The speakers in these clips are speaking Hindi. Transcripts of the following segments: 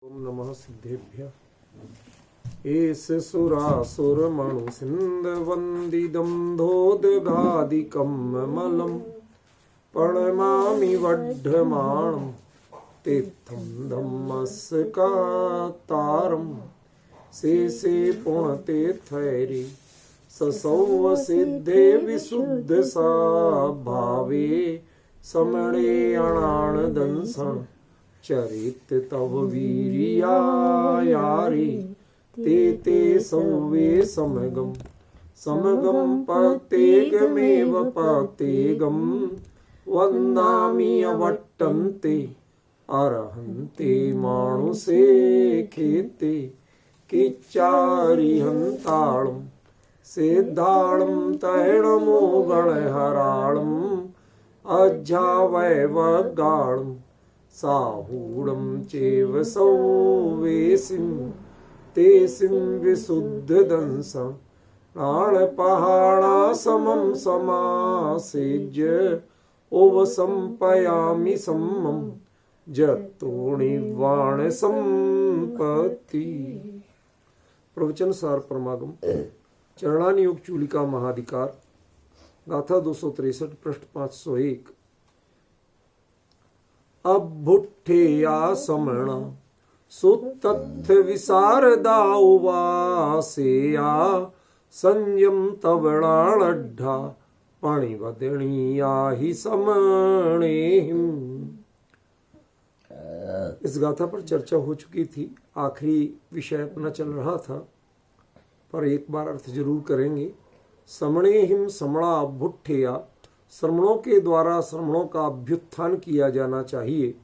ओम नमः सिद्धेभ्यः। एष सुरासुरमणु सिन्धवन्दिदं धोदगादिकं मलं प्रणमामि वढ्ढमाणं तीर्थं धम्मस्कातारं शेषे पुण्यतीर्थैरि ससौव सिद्धे विशुद्धसा भावे समणे अणानदंसन् चरित तव वीर्यायारि ते सौवे समगम पतेगमेव पतेगम वन्दामि अवट्टन्ते अर्हन्ते मानुषे खेते किच्चारिहन्ताळं सिद्धाळं तैणमो गणहराळं अज्झावैवगाळं साहूढं चैव सौवेसिं तेसिं विशुद्धदंसं प्राणपहाणासमं समासेज्य ओवसंपयामि सम्मं जतोणिवाण संपत्ति। प्रवचन सार परमागम चरणानि योग चूलिका महाधिकार गाथा 263 पृष्ठ 501। अभुट्ठेया समण सुतथ्य विशारदा उवासेया संयम तवणाढ़ा पणिवदणीया ही समणेहिम। इस गाथा पर चर्चा हो चुकी थी, आखिरी विषय अपना चल रहा था, पर एक बार अर्थ जरूर करेंगे। समणेहिम समणा अभुट्ठेया, श्रमणों के द्वारा श्रमणों का अभ्युत्थान किया जाना चाहिए।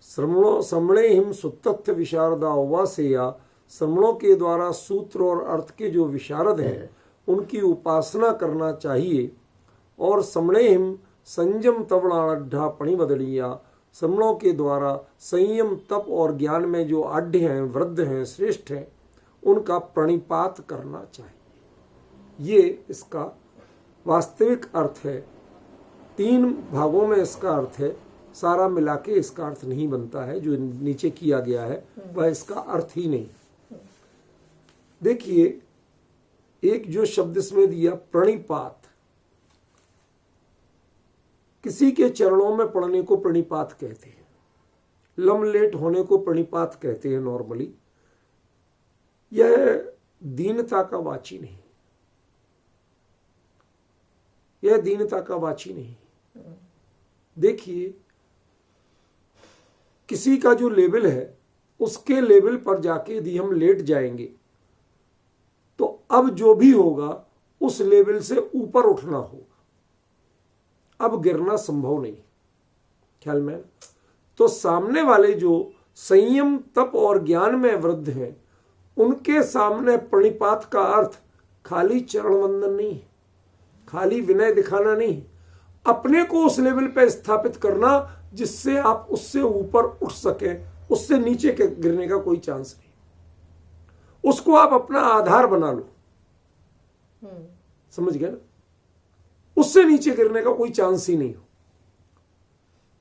श्रमणेहिम सुतथ्य विशारदा उवासेया, श्रमणों के द्वारा सूत्र और अर्थ के जो विशारद हैं उनकी उपासना करना चाहिए। और समणेहिम संयम तवणाढ़ा पणिवदड़िया, श्रमणों के द्वारा संयम तप और ज्ञान में जो आढ़ हैं, वृद्ध हैं, श्रेष्ठ हैं, उनका प्रणिपात करना चाहिए। ये इसका वास्तविक अर्थ है। 3 भागों में इसका अर्थ है, सारा मिला के इसका अर्थ नहीं बनता है। जो नीचे किया गया है वह इसका अर्थ ही नहीं। देखिए, एक जो शब्द इसमें दिया प्रणिपात, किसी के चरणों में पड़ने को प्रणिपात कहते हैं, लमलेट होने को प्रणिपात कहते हैं नॉर्मली। यह दीनता का वाची नहीं, यह दीनता का वाची नहीं। देखिए, किसी का जो लेवल है उसके लेवल पर जाके यदि हम लेट जाएंगे तो अब जो भी होगा उस लेवल से ऊपर उठना होगा, अब गिरना संभव नहीं। ख्याल में तो सामने वाले जो संयम तप और ज्ञान में वृद्ध हैं उनके सामने प्रणिपात का अर्थ खाली चरण वंदन नहीं, खाली विनय दिखाना नहीं, अपने को उस लेवल पे स्थापित करना जिससे आप उससे ऊपर उठ सके। उससे नीचे के गिरने का कोई चांस नहीं, उसको आप अपना आधार बना लो। समझ गए ना? उससे नीचे गिरने का कोई चांस ही नहीं हो।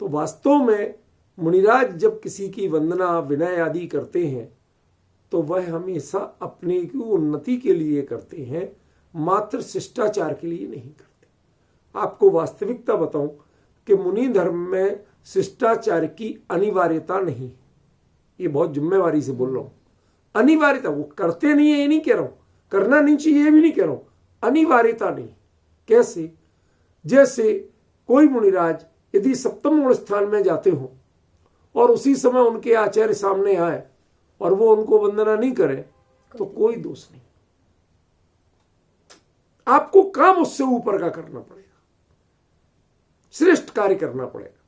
तो वास्तव में मुनिराज जब किसी की वंदना विनय आदि करते हैं तो वह हमेशा अपने की उन्नति के लिए करते हैं, मात्र शिष्टाचार के लिए नहीं करते। आपको वास्तविकता बताऊं कि मुनि धर्म में शिष्टाचार की अनिवार्यता नहीं। ये बहुत जिम्मेवारी से बोल रहा हूं, अनिवार्यता। वो करते नहीं है ये नहीं कह रहा हूं, करना नहीं चाहिए ये भी नहीं कह रहा हूं, अनिवार्यता नहीं। कैसे? जैसे कोई मुनिराज यदि सप्तम गुण स्थान में जाते हो और उसी समय उनके आचार्य सामने आए और वो उनको वंदना नहीं करे तो कोई दोष नहीं। आपको काम उससे ऊपर का करना पड़ेगा, श्रेष्ठ कार्य करना पड़ेगा,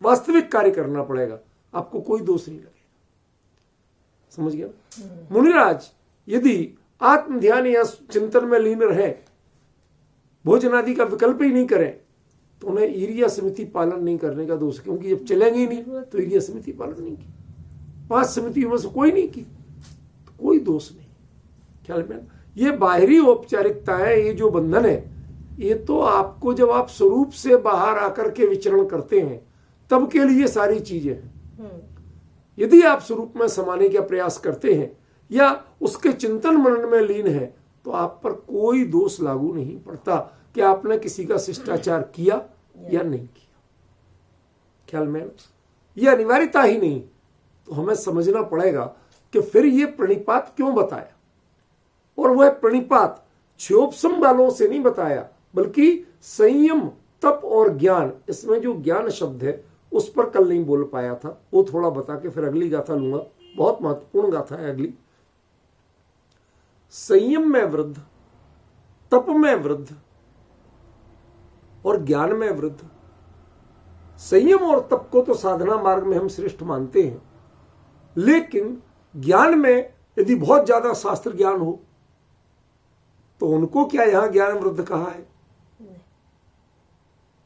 वास्तविक कार्य करना पड़ेगा, आपको कोई दोष नहीं लगेगा। समझ गया? मुनिराज यदि आत्म ध्यान या चिंतन में लीन रहे, भोजन आदि का विकल्प ही नहीं करें, तो उन्हें ईर्ष्या समिति पालन नहीं करने का दोष, क्योंकि जब चलेंगे ही नहीं तो ईर्ष्या समिति पालन नहीं की, 5 समितियों में से कोई नहीं की, तो कोई दोष नहीं। ख्याल में? ये बाहरी औपचारिकता है, ये जो बंधन है, ये तो आपको जब आप स्वरूप से बाहर आकर के विचरण करते हैं तब के लिए सारी चीजें हैं। यदि आप स्वरूप में समाने का प्रयास करते हैं या उसके चिंतन मनन में लीन है तो आप पर कोई दोष लागू नहीं पड़ता कि आपने किसी का शिष्टाचार किया या नहीं किया। ख्याल में यह अनिवार्यता ही नहीं, तो हमें समझना पड़ेगा कि फिर ये प्रणिपात क्यों बताया। और वह प्रणिपात क्षोभसम वालों से नहीं बताया, बल्कि संयम, तप और ज्ञान, इसमें जो ज्ञान शब्द है उस पर कल नहीं बोल पाया था, वो थोड़ा बता के फिर अगली गाथा लूंगा। बहुत महत्वपूर्ण गाथा है अगली। संयम में वृद्ध, तप में वृद्ध और ज्ञान में वृद्ध। संयम और तप को तो साधना मार्ग में हम श्रेष्ठ मानते हैं, लेकिन ज्ञान में यदि बहुत ज्यादा शास्त्र ज्ञान हो तो उनको क्या यहां ज्ञान वृद्ध कहा है?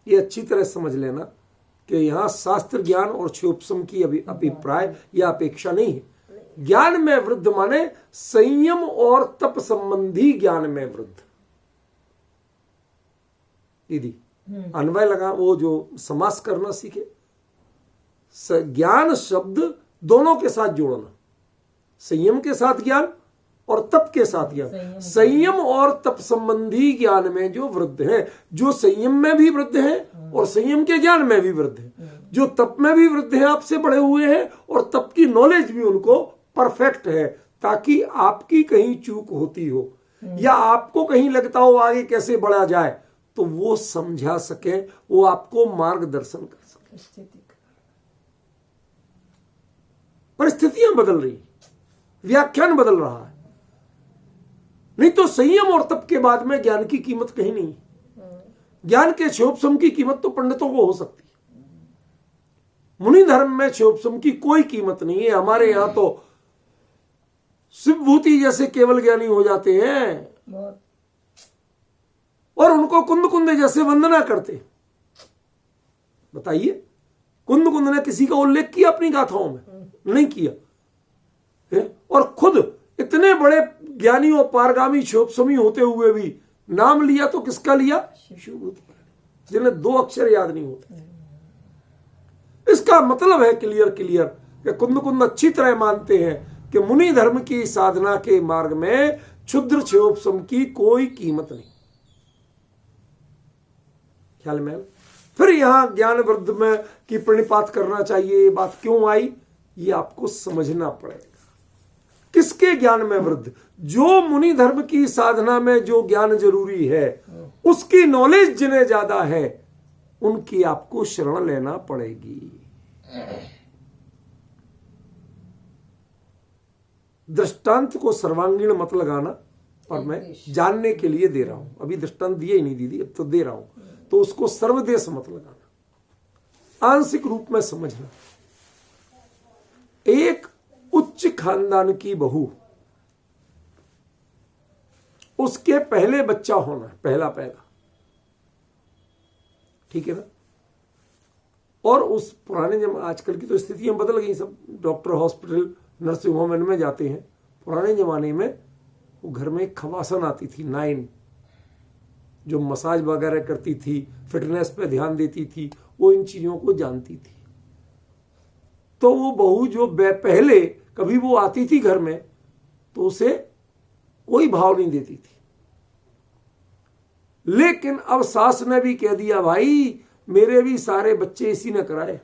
ये अच्छी तरह समझ लेना कि यहां शास्त्र ज्ञान और क्षोभसम की अभिप्राय या अपेक्षा नहीं है। ज्ञान में वृद्ध माने संयम और तप संबंधी ज्ञान में वृद्ध। दीदी अन्वय लगा, वो जो समास करना सीखे, ज्ञान शब्द दोनों के साथ जोड़ना, संयम के साथ ज्ञान और तप के साथ ज्ञान। संयम और तप संबंधी ज्ञान में जो वृद्ध है, जो संयम में भी वृद्ध है और संयम के ज्ञान में भी वृद्ध है, जो तप में भी वृद्ध है, आपसे बड़े हुए हैं और तप की नॉलेज भी उनको परफेक्ट है, ताकि आपकी कहीं चूक होती हो या आपको कहीं लगता हो आगे कैसे बढ़ा जाए तो वो समझा सके, वो आपको मार्गदर्शन कर सके। परिस्थितियां बदल रही, व्याख्यान बदल रहा है, नहीं तो संयम और तप के बाद में ज्ञान की कीमत कहीं नहीं। ज्ञान के क्षोभसम की कीमत तो पंडितों को हो सकती है, मुनि धर्म में क्षोभसम की कोई कीमत नहीं है। हमारे यहां तो शिवभूति जैसे केवल ज्ञानी हो जाते हैं और उनको कुंद कुंदे जैसे वंदना करते। बताइए, कुंद कुंद ने किसी का उल्लेख किया अपनी गाथाओं में? नहीं किया है? और खुद इतने बड़े ज्ञानी और पारगामी क्षोभसमी होते हुए भी नाम लिया तो किसका लिया? शिवभूति, जिन्हें 2 अक्षर याद नहीं होते। इसका मतलब है क्लियर कि कुंद कुंद अच्छी तरह मानते हैं कि मुनि धर्म की साधना के मार्ग में क्षुद्र क्षोभसम की कोई कीमत नहीं। ख्याल में? फिर यहां ज्ञान वृद्ध में की प्रणिपात करना चाहिए, बात क्यों आई ये आपको समझना पड़ेगा। किसके ज्ञान में वृद्ध? जो मुनि धर्म की साधना में जो ज्ञान जरूरी है, उसकी नॉलेज जिन्हें ज्यादा है, उनकी आपको शरण लेना पड़ेगी। दृष्टांत को सर्वांगीण मत लगाना, पर मैं जानने के लिए दे रहा हूं। अभी दृष्टांत दिए ही नहीं दीदी, अब तो दे रहा हूं, तो उसको सर्वदेश मत लगाना, आंशिक रूप में समझना। एक उच्च खानदान की बहू, उसके पहले बच्चा होना है, पहला पैदा, ठीक है ना? और उस पुराने आजकल की तो स्थितियां बदल गई, सब डॉक्टर, हॉस्पिटल, नर्सिंग होम में जाते हैं। पुराने जमाने में वो घर में एक खवासन आती थी, 9, जो मसाज वगैरह करती थी, फिटनेस पे ध्यान देती थी, वो इन चीजों को जानती थी। तो वो बहू जो पहले कभी वो आती थी घर में तो उसे कोई भाव नहीं देती थी, लेकिन अब सास ने भी कह दिया, भाई मेरे भी सारे बच्चे इसी ने कराए।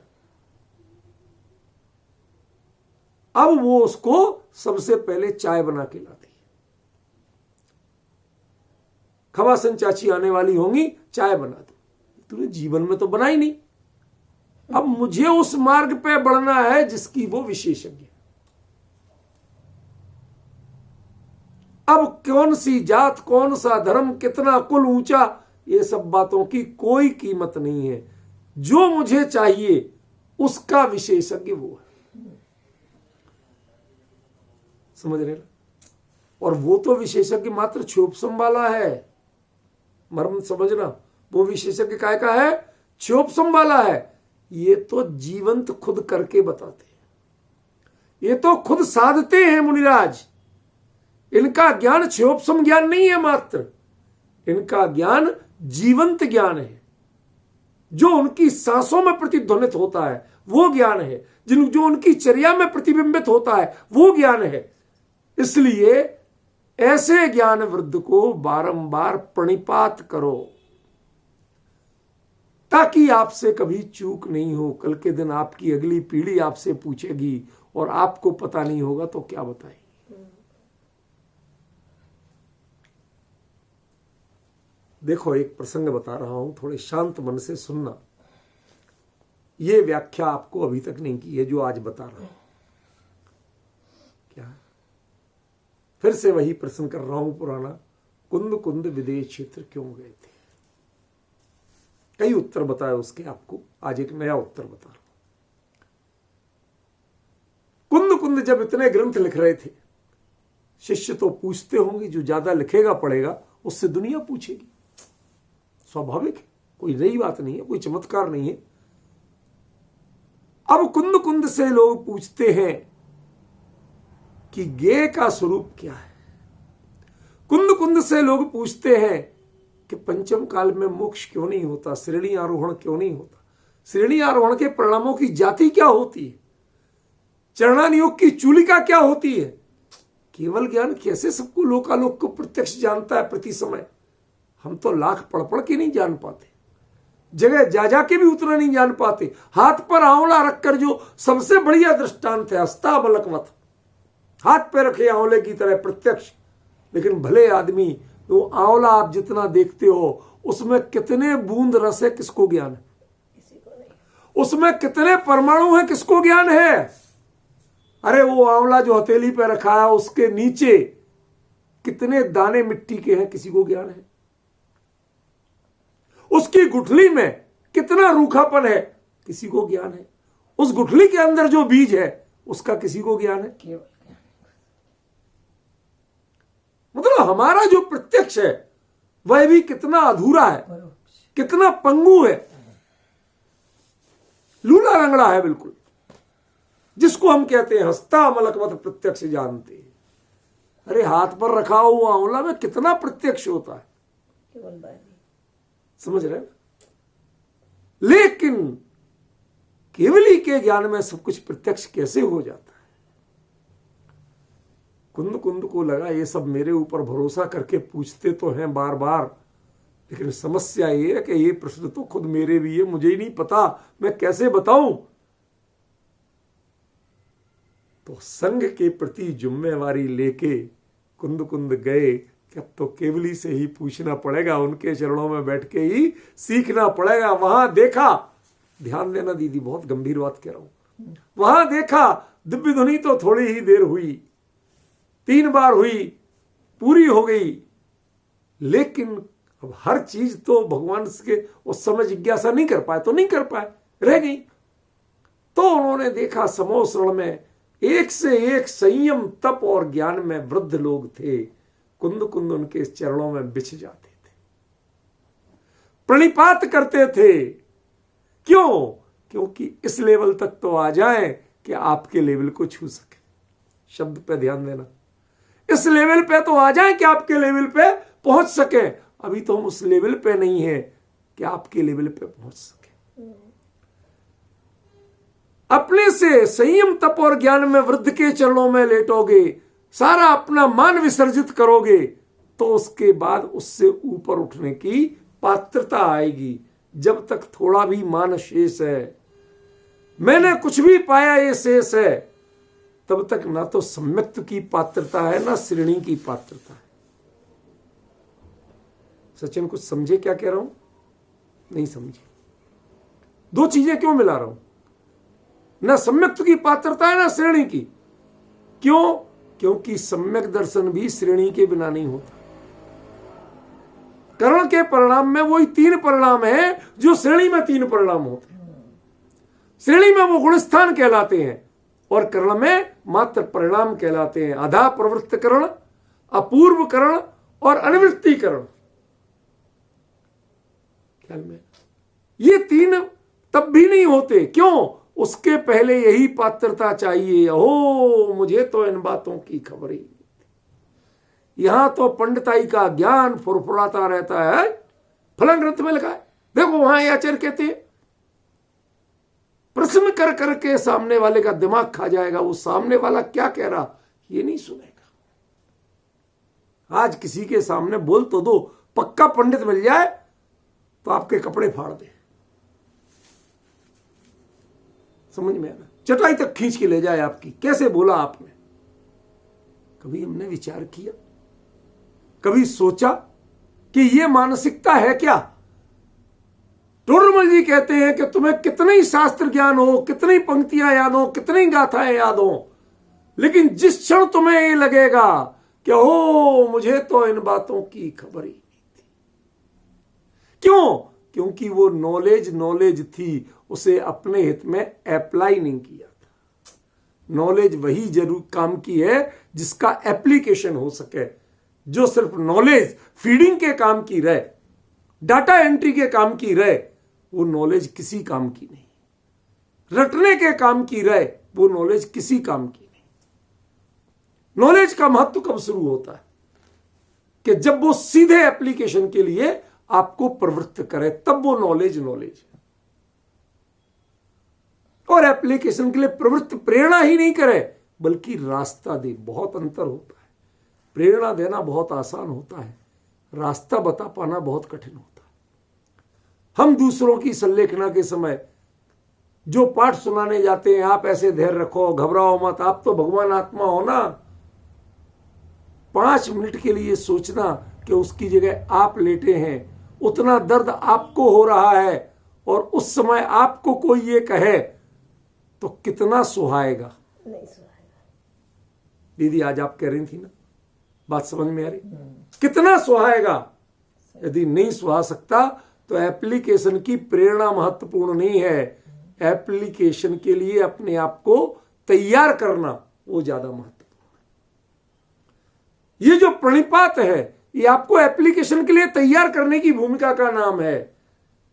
अब वो उसको सबसे पहले चाय बना के लाती है। खवासन चाची आने वाली होंगी, चाय बना दो। तूने जीवन में तो बनाई नहीं, अब मुझे उस मार्ग पे बढ़ना है जिसकी वो विशेषज्ञ। अब कौन सी जात, कौन सा धर्म, कितना कुल ऊंचा, ये सब बातों की कोई कीमत नहीं है। जो मुझे चाहिए उसका विशेषज्ञ वो है। समझ रहे ना? और वो तो विशेषज्ञ मात्र क्षोभसम वाला है, मर्म समझना। वो विशेषज्ञ काय का है? क्षोभसम वाला है। ये तो जीवंत खुद करके बताते हैं, ये तो खुद साधते हैं मुनिराज। इनका ज्ञान क्षोभसम ज्ञान नहीं है मात्र, इनका ज्ञान जीवंत ज्ञान है। जो उनकी सांसों में प्रतिध्वनित होता है वो ज्ञान है, जो उनकी चर्या में प्रतिबिंबित होता है वो ज्ञान है। इसलिए ऐसे ज्ञान वृद्ध को बारंबार प्रणिपात करो ताकि आपसे कभी चूक नहीं हो। कल के दिन आपकी अगली पीढ़ी आपसे पूछेगी और आपको पता नहीं होगा तो क्या बताएं। देखो, एक प्रसंग बता रहा हूं, थोड़े शांत मन से सुनना। ये व्याख्या आपको अभी तक नहीं की है जो आज बता रहा हूं। क्या फिर से वही प्रश्न कर रहा हूं पुराना, कुंद कुंद विदेश क्षेत्र क्यों गए थे? कई उत्तर बताए उसके आपको, आज एक नया उत्तर बता रहा हूं। कुंद कुंद जब इतने ग्रंथ लिख रहे थे, शिष्य तो पूछते होंगे, जो ज्यादा लिखेगा पढ़ेगा उससे दुनिया पूछेगी, स्वाभाविक है, कोई नई बात नहीं है, कोई चमत्कार नहीं है। अब कुंद कुंद से लोग पूछते हैं कि ज्ञेय का स्वरूप क्या है। कुंद कुंद से लोग पूछते हैं कि पंचम काल में मोक्ष क्यों नहीं होता, श्रेणी आरोहण क्यों नहीं होता, श्रेणी आरोहण के परिणामों की जाति क्या होती है, चरणानुयोग की चूलिका क्या होती है। केवल ज्ञान कैसे सबको लोकालोक को प्रत्यक्ष जानता है प्रति समय? हम तो लाख पढ़ पढ़ के नहीं जान पाते, जगह जा जाके भी उतना नहीं जान पाते। हाथ पर आंवला रखकर जो सबसे बढ़िया दृष्टांत है, हस्ताबलकवत, हाथ पे रखे आंवले की तरह प्रत्यक्ष। लेकिन भले आदमी, वो आंवला आप जितना देखते हो उसमें कितने बूंद रस है, किसको ज्ञान है? उसमें कितने परमाणु है, किसको ज्ञान है? अरे वो आंवला जो हथेली पे रखा है उसके नीचे कितने दाने मिट्टी के हैं, किसी को ज्ञान है? उसकी गुठली में कितना रूखापन है, किसी को ज्ञान है? उस गुठली के अंदर जो बीज है उसका किसी को ज्ञान है? मतलब हमारा जो प्रत्यक्ष है वह भी कितना अधूरा है, कितना पंगु है, लूला लंगड़ा है बिल्कुल, जिसको हम कहते हैं हस्ता मलकवत प्रत्यक्ष जानते हैं। अरे हाथ पर रखा हुआ आंवला में कितना प्रत्यक्ष होता है, समझ रहे? लेकिन केवली के ज्ञान में सब कुछ प्रत्यक्ष कैसे हो जाता है? कुंद कुंद को लगा ये सब मेरे ऊपर भरोसा करके पूछते तो हैं बार बार, लेकिन समस्या ये है कि ये प्रश्न तो खुद मेरे भी है, मुझे ही नहीं पता, मैं कैसे बताऊं। तो संघ के प्रति जिम्मेवारी लेके कुंद कुंद गए कि अब तो केवली से ही पूछना पड़ेगा, उनके चरणों में बैठ के ही सीखना पड़ेगा। वहां देखा, ध्यान देना दीदी, बहुत गंभीर बात कह रहा हूं। वहां देखा दिव्य ध्वनि तो थोड़ी ही देर हुई, 3 बार हुई, पूरी हो गई, लेकिन अब हर चीज तो भगवान के उस समय जिज्ञासा नहीं कर पाए तो नहीं कर पाए, रह गई। तो उन्होंने देखा समूह शरण में एक से एक संयम तप और ज्ञान में वृद्ध लोग थे। कुंद कुंद उनके चरणों में बिछ जाते थे, प्रणिपात करते थे। क्यों? क्योंकि इस लेवल तक तो आ जाए कि आपके लेवल को छू सके। शब्द पे ध्यान देना, इस लेवल पे तो आ जाए कि आपके लेवल पे पहुंच सके। अभी तो हम उस लेवल पे नहीं है कि आपके लेवल पे पहुंच सके। अपने से संयम तप और ज्ञान में वृद्ध के चरणों में लेटोगे, सारा अपना मान विसर्जित करोगे, तो उसके बाद उससे ऊपर उठने की पात्रता आएगी। जब तक थोड़ा भी मान शेष है, मैंने कुछ भी पाया ये शेष है, तब तक ना तो सम्यक्त की पात्रता है ना श्रेणी की पात्रता है। सचिन कुछ समझे क्या कह रहा हूं? नहीं समझे। 2 चीजें क्यों मिला रहा हूं? ना सम्यक्त की पात्रता है ना श्रेणी की। क्यों? क्योंकि सम्यक दर्शन भी श्रेणी के बिना नहीं होता। करण के परिणाम में वही 3 परिणाम है जो श्रेणी में 3 परिणाम होते हैं। श्रेणी में वो गुणस्थान कहलाते हैं और करण में मात्र परिणाम कहलाते हैं। आधा प्रवृत्त करण, अपूर्व करण और अनिवृत्तिकरण। ख्याल में ये 3 तब भी नहीं होते। क्यों? उसके पहले यही पात्रता चाहिए। ओ मुझे तो इन बातों की खबर ही, यहां तो पंडिताई का ज्ञान फुरफुराता रहता है। फलन ग्रंथ में लिखा है, देखो वहां आचार्य कहते हैं प्रश्न कर करके सामने वाले का दिमाग खा जाएगा, वो सामने वाला क्या कह रहा ये नहीं सुनेगा। आज किसी के सामने बोल तो दो, पक्का पंडित मिल जाए तो आपके कपड़े फाड़ दे, समझ में आना, चटाई तक खींच के ले जाए आपकी, कैसे बोला आपने। कभी हमने विचार किया, कभी सोचा कि यह मानसिकता है क्या। टोडरमल जी कहते हैं कि तुम्हें कितने ही शास्त्र ज्ञान हो, कितनी पंक्तियां याद हो, कितनी गाथाएं याद हो, लेकिन जिस क्षण तुम्हें ये लगेगा कि हो मुझे तो इन बातों की खबर ही नहीं थी। क्यों? क्योंकि वो नॉलेज थी, उसे अपने हित में अप्लाई नहीं किया था। नॉलेज वही जरूर काम की है जिसका एप्लीकेशन हो सके। जो सिर्फ नॉलेज फीडिंग के काम की रहे, डाटा एंट्री के काम की रहे, वो नॉलेज किसी काम की नहीं। रटने के काम की रहे, वो नॉलेज किसी काम की नहीं। नॉलेज का महत्व कब शुरू होता है कि जब वो सीधे एप्लीकेशन के लिए आपको प्रवृत्त करे, तब वो नॉलेज है। और एप्लीकेशन के लिए प्रवृत्त प्रेरणा ही नहीं करे बल्कि रास्ता दे। बहुत अंतर होता है। प्रेरणा देना बहुत आसान होता है, रास्ता बता पाना बहुत कठिन होता है। हम दूसरों की संलेखना के समय जो पाठ सुनाने जाते हैं, आप ऐसे धैर्य रखो, घबराओ मत, आप तो भगवान आत्मा हो ना, 5 मिनट के लिए सोचना कि उसकी जगह आप लेटे हैं, उतना दर्द आपको हो रहा है और उस समय आपको कोई ये कहे तो कितना सुहाएगा। नहीं सुहाएगा। दीदी आज आप कह रही थी ना, बात समझ में आ रही, कितना सुहाएगा। यदि नहीं सुहा सकता तो एप्लीकेशन की प्रेरणा महत्वपूर्ण नहीं है, एप्लीकेशन के लिए अपने आप को तैयार करना वो ज्यादा महत्वपूर्ण है। ये जो प्रणिपात है ये आपको एप्लीकेशन के लिए तैयार करने की भूमिका का नाम है।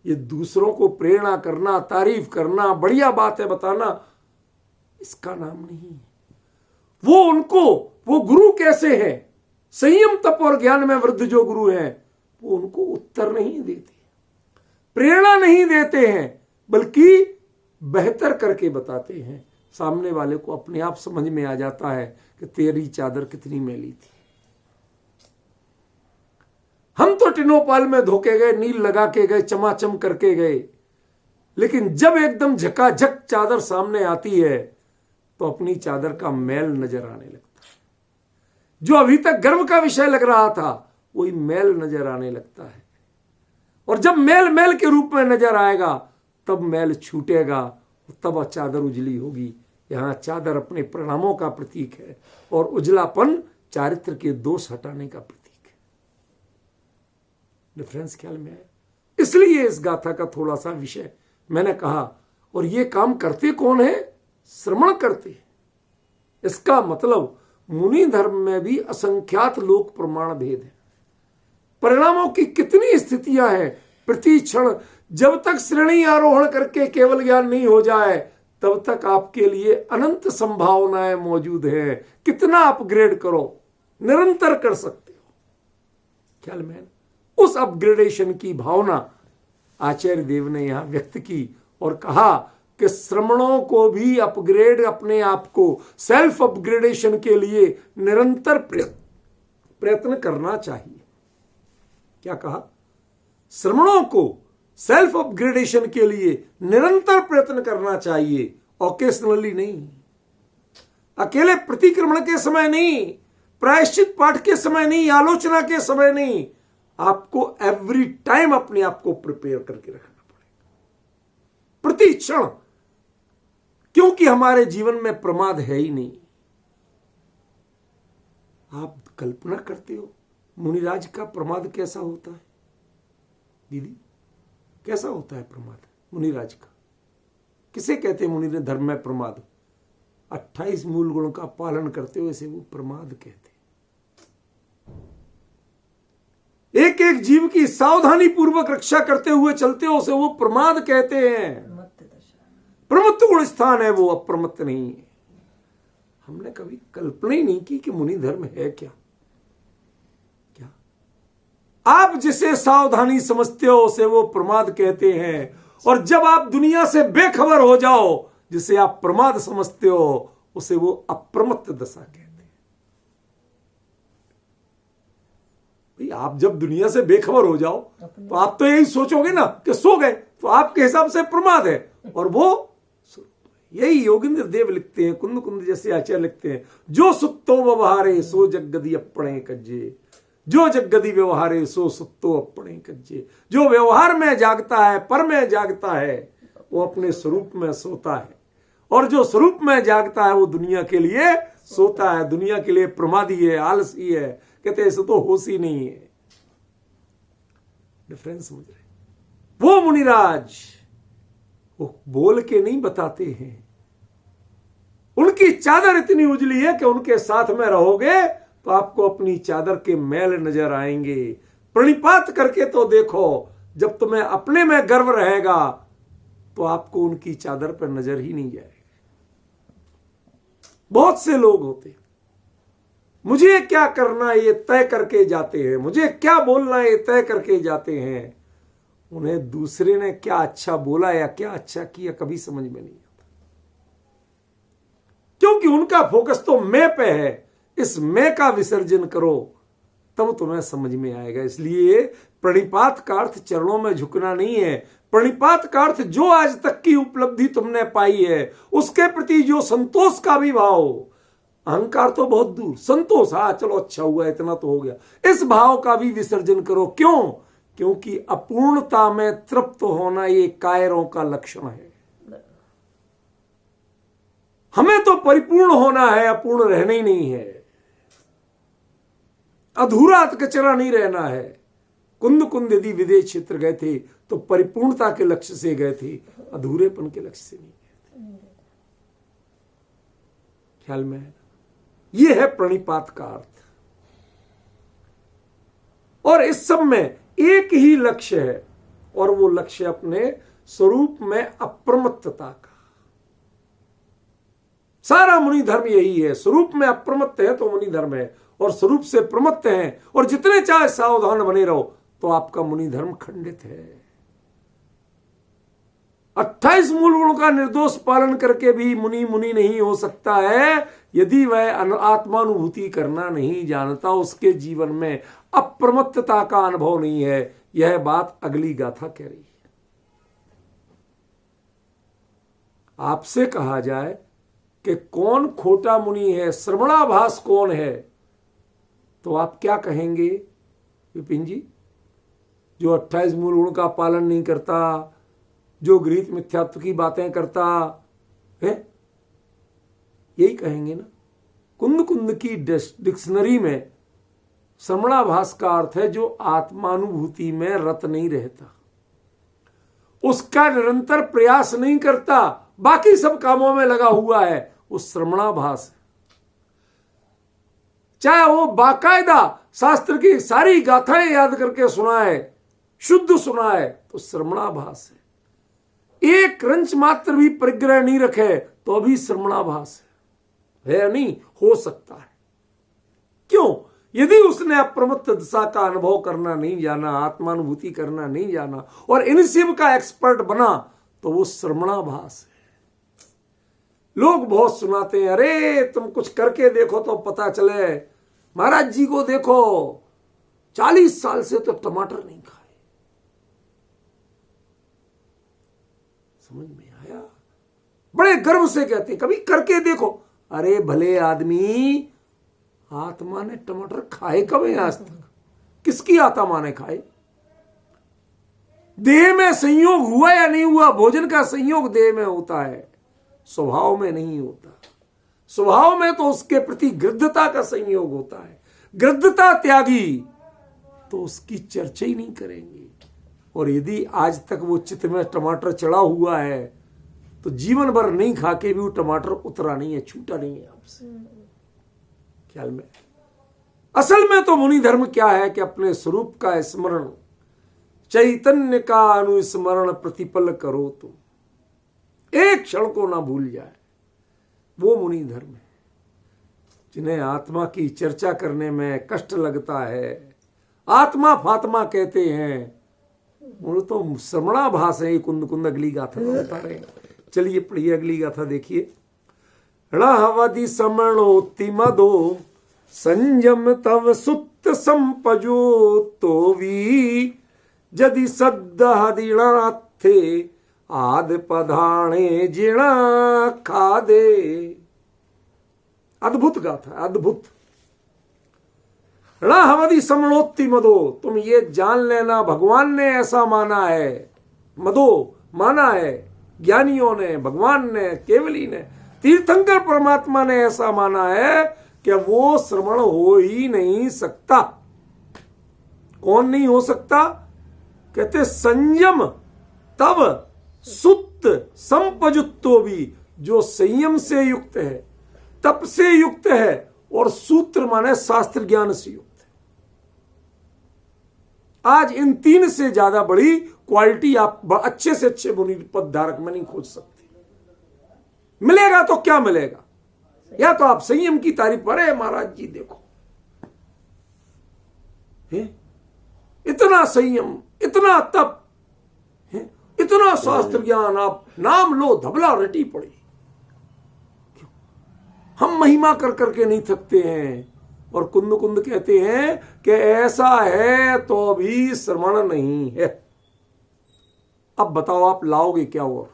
ये दूसरों को प्रेरणा करना, तारीफ करना, बढ़िया बात है बताना, इसका नाम नहीं है। वो गुरु कैसे हैं, संयम तप और ज्ञान में वृद्ध जो गुरु हैं, वो उनको उत्तर नहीं देते, प्रेरणा नहीं देते हैं, बल्कि बेहतर करके बताते हैं। सामने वाले को अपने आप समझ में आ जाता है कि तेरी चादर कितनी मैली थी। हम तो टिनोपाल में धोके गए, नील लगा के गए, चमाचम करके गए, लेकिन जब एकदम झकाझक चादर सामने आती है तो अपनी चादर का मैल नजर आने लगता है। जो अभी तक गर्व का विषय लग रहा था वही मैल नजर आने लगता है। और जब मैल के रूप में नजर आएगा तब मैल छूटेगा, तब चादर उजली होगी। यहां चादर अपने परिणामों का प्रतीक है और उजलापन चारित्र के दोष हटाने का प्रतीक है। डिफरेंस ख्याल में है। इसलिए इस गाथा का थोड़ा सा विषय मैंने कहा। और ये काम करते कौन है? श्रवण करते हैं। इसका मतलब मुनि धर्म में भी असंख्यात लोक प्रमाण भेद है। परिणामों की कितनी स्थितियां हैं। प्रति क्षण जब तक श्रेणी आरोहण करके केवल ज्ञान नहीं हो जाए तब तक आपके लिए अनंत संभावनाएं मौजूद हैं। कितना अपग्रेड करो, निरंतर कर सकते हो। ख्याल में उस अपग्रेडेशन की भावना आचार्य देव ने यहां व्यक्त की और कहा कि श्रमणों को भी अपग्रेड, अपने आप को सेल्फ अपग्रेडेशन के लिए निरंतर प्रयत्न करना चाहिए। क्या कहा? श्रमणों को सेल्फ अपग्रेडेशन के लिए निरंतर प्रयत्न करना चाहिए, ओकेशनली नहीं, अकेले प्रतिक्रमण के समय नहीं, प्रायश्चित पाठ के समय नहीं, आलोचना के समय नहीं, आपको एवरी टाइम अपने आप को प्रिपेयर करके रखना पड़ेगा, प्रति क्षण। क्योंकि हमारे जीवन में प्रमाद है ही नहीं। आप कल्पना करते हो मुनिराज का प्रमाद कैसा होता है? दीदी कैसा होता है प्रमाद मुनिराज का? किसे कहते हैं मुनि धर्म में प्रमाद? 28 मूल गुणों का पालन करते हुए इसे वो प्रमाद कहते हैं। एक एक जीव की सावधानी पूर्वक रक्षा करते हुए चलते हो उसे वो प्रमाद कहते हैं। प्रमत्त गुण स्थान है वो, अप्रमत्त नहीं है। हमने कभी कल्पना ही नहीं की कि मुनि धर्म है क्या। आप जिसे सावधानी समझते हो उसे वो प्रमाद कहते हैं, और जब आप दुनिया से बेखबर हो जाओ जिसे आप प्रमाद समझते हो उसे वो अप्रमत्त दशा कहते हैं। भाई आप जब दुनिया से बेखबर हो जाओ तो आप तो यही सोचोगे ना कि सो गए, तो आपके हिसाब से प्रमाद है, और वो यही योगिंद्र देव लिखते हैं, कुंद कुंद जैसे आचार्य लिखते हैं, जो सुत्तो व्यवहारे सो जगदी अपने कज्जे, जो जगदी व्यवहारे सो सुत्तो अपने कज्जे। जो व्यवहार में जागता है, पर में जागता है, वो अपने स्वरूप में सोता है, और जो स्वरूप में जागता है वो दुनिया के लिए सोता है, दुनिया के लिए प्रमादी है, आलसी है, कहते ऐसे तो होश ही नहीं है। डिफरेंस समझ रहे? वो मुनिराज वो बोल के नहीं बताते हैं, उनकी चादर इतनी उजली है कि उनके साथ में रहोगे तो आपको अपनी चादर के मैल नजर आएंगे। प्रणिपात करके तो देखो, जब तुम्हें अपने में गर्व रहेगा तो आपको उनकी चादर पर नजर ही नहीं जाएगा। बहुत से लोग होते मुझे क्या करना ये तय करके जाते हैं, मुझे क्या बोलना ये तय करके जाते हैं, उन्हें दूसरे ने क्या अच्छा बोला या क्या अच्छा किया कभी समझ में नहीं आता, क्योंकि उनका फोकस तो मैं पे है। इस मैं का विसर्जन करो तब तुम्हें समझ में आएगा। इसलिए प्रणिपात का अर्थ चरणों में झुकना नहीं है, प्रणिपात का अर्थ जो आज तक की उपलब्धि तुमने पाई है उसके प्रति जो संतोष का भी भाव, अहंकार तो बहुत दूर, संतोष, हाँ चलो अच्छा हुआ इतना तो हो गया, इस भाव का भी विसर्जन करो। क्यों? क्योंकि अपूर्णता में तृप्त होना ये कायरों का लक्षण है। हमें तो परिपूर्ण होना है, अपूर्ण रहना ही नहीं है, अधूरा कचरा नहीं रहना है। कुंद कुंद यदि विदेश क्षेत्र गए थे तो परिपूर्णता के लक्ष्य से गए थे, अधूरेपन के लक्ष्य से नहीं गए थे। ख्याल में है? यह है प्रणिपात का अर्थ। और इस सब में एक ही लक्ष्य है, और वो लक्ष्य अपने स्वरूप में अप्रमत्तता का। सारा मुनि धर्म यही है, स्वरूप में अप्रमत्त है तो मुनि धर्म है, और स्वरूप से प्रमत्त हैं, और जितने चाहे सावधान बने रहो तो आपका मुनि धर्म खंडित है। 28 मूल गुणों का निर्दोष पालन करके भी मुनि मुनि नहीं हो सकता है यदि वह आत्मानुभूति करना नहीं जानता, उसके जीवन में अप्रमत्तता का अनुभव नहीं है। यह बात अगली गाथा कह रही है। आपसे कहा जाए कि कौन खोटा मुनि है, श्रवणाभास कौन है, तो आप क्या कहेंगे विपिन जी? जो 28 मूल गुण का पालन नहीं करता, जो गृहीत मिथ्यात्व की बातें करता है, यही कहेंगे ना। कुंद कुंद की डिक्शनरी में श्रवणाभास का अर्थ है जो आत्मानुभूति में रत नहीं रहता, उसका निरंतर प्रयास नहीं करता, बाकी सब कामों में लगा हुआ है, वो श्रवणाभास है। चाहे वो बाकायदा शास्त्र की सारी गाथाएं याद करके सुनाए, शुद्ध सुनाए, तो श्रवणाभास है। एक रंच मात्र भी परिग्रह नहीं रखे तो भी श्रवणाभास है नहीं, हो सकता है। क्यों? यदि उसने अप्रमत्त दशा का अनुभव करना नहीं जाना, आत्मानुभूति करना नहीं जाना, और इन सब का एक्सपर्ट बना, तो वो श्रवणाभास है। लोग बहुत सुनाते हैं, अरे तुम कुछ करके देखो तो पता चले। महाराज जी को देखो, 40 साल से तो टमाटर नहीं खाए। समझ में आया? बड़े गर्व से कहते, कभी करके देखो। अरे भले आदमी, आत्मा ने टमाटर खाए कब है आज तक? किसकी आत्मा ने खाए? देह में संयोग हुआ या नहीं हुआ? भोजन का संयोग देह में होता है, स्वभाव में नहीं होता। स्वभाव में तो उसके प्रति गृद्धता का संयोग होता है। गृद्धता त्यागी तो उसकी चर्चा ही नहीं करेंगे। और यदि आज तक वो चित्त में टमाटर चढ़ा हुआ है तो जीवन भर नहीं खा के भी वो टमाटर उतरा नहीं है, छूटा नहीं है आपसे। ख्याल में? असल में तो मुनि धर्म क्या है कि अपने स्वरूप का स्मरण, चैतन्य का अनुस्मरण प्रतिपल करो तुम, एक क्षण को ना भूल जाए, वो मुनि धर्म है। जिन्हें आत्मा की चर्चा करने में कष्ट लगता है, आत्मा फात्मा कहते हैं। वो तो श्रवणाभास है। कुंद कुंद अगली गाथा बता रहे हैं। चलिए पढ़िए अगली गाथा देखिए। रणवधि समणोति मदो संयम तव सुत संपजो तो वी जदि सद्दहदिणाथे आद पधाणे जिणा खादे। अद्भुत गाथा, अद्भुत। रणवधि समणोति मदो, तुम ये जान लेना भगवान ने ऐसा माना है। मदो माना है ज्ञानियों ने, भगवान ने, केवली ने, तीर्थंकर परमात्मा ने ऐसा माना है कि वो श्रवण हो ही नहीं सकता। कौन नहीं हो सकता? कहते संयम तब सुत संपजुत्तो भी, जो संयम से युक्त है, तप से युक्त है और सूत्र माने शास्त्र ज्ञान से युक्त है। आज इन तीन से ज्यादा बड़ी क्वालिटी आप अच्छे से अच्छे मुनि पद धारक में नहीं खोज सकते। मिलेगा तो क्या मिलेगा? या तो आप संयम की तारीफ करें, महाराज जी देखो इतना संयम, इतना तप, इतना शास्त्र ज्ञान, आप नाम लो धबला रटी पड़ी। हम महिमा कर करके नहीं थकते हैं। और कुंद कुंद कहते हैं कि ऐसा है तो भी श्रवण नहीं है। अब बताओ आप लाओगे क्या? और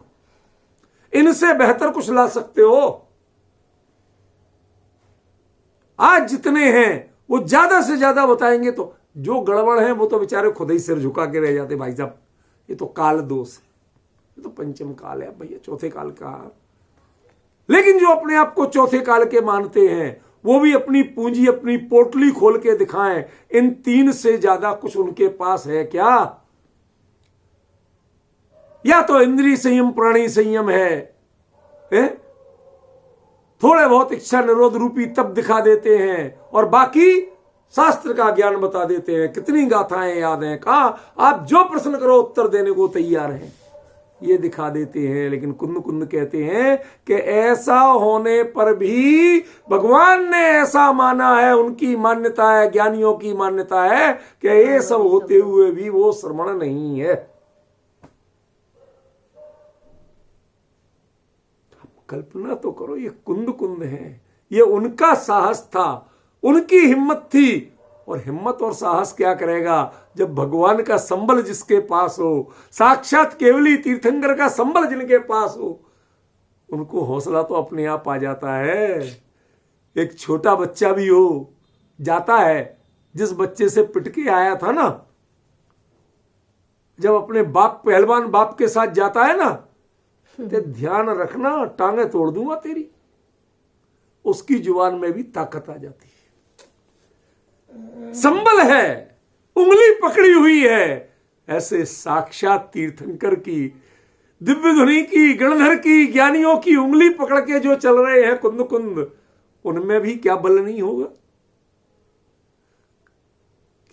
इनसे बेहतर कुछ ला सकते हो? आज जितने हैं वो ज्यादा से ज्यादा बताएंगे तो जो गड़बड़ है वो तो बेचारे खुद ही सिर झुका के रह जाते। भाई साहब ये तो काल दोष है, ये तो पंचम काल है भैया, चौथे काल का। लेकिन जो अपने आप को चौथे काल के मानते हैं वो भी अपनी पूंजी, अपनी पोटली खोल के दिखाएं। इन तीन से ज्यादा कुछ उनके पास है क्या? या तो इंद्रिय संयम, प्राणी संयम है, थोड़े बहुत इच्छा निरोध रूपी तप दिखा देते हैं और बाकी शास्त्र का ज्ञान बता देते हैं। कितनी गाथाएं याद हैं, कहा आप जो प्रश्न करो उत्तर देने को तैयार हैं, ये दिखा देते हैं। लेकिन कुंद कुंद कहते हैं कि ऐसा होने पर भी भगवान ने ऐसा माना है, उनकी मान्यता है, ज्ञानियों की मान्यता है कि ये सब होते हुए भी वो श्रवण नहीं है। कल्पना तो करो, ये कुंद कुंद है, ये उनका साहस था, उनकी हिम्मत थी। और हिम्मत और साहस क्या करेगा जब भगवान का संबल जिसके पास हो, साक्षात केवली तीर्थंकर का संबल जिनके पास हो, उनको हौसला तो अपने आप आ जाता है। एक छोटा बच्चा भी हो जाता है, जिस बच्चे से पिटके आया था ना, जब अपने बाप, पहलवान बाप के साथ जाता है ना, तो ध्यान रखना टांगे तोड़ दूंगा तेरी, उसकी जुबान में भी ताकत आ जाती है। संबल है, उंगली पकड़ी हुई है। ऐसे साक्षात तीर्थंकर की, दिव्य धुनी की, गणधर की, ज्ञानियों की उंगली पकड़ के जो चल रहे हैं कुंद कुंद, उनमें भी क्या बल नहीं होगा?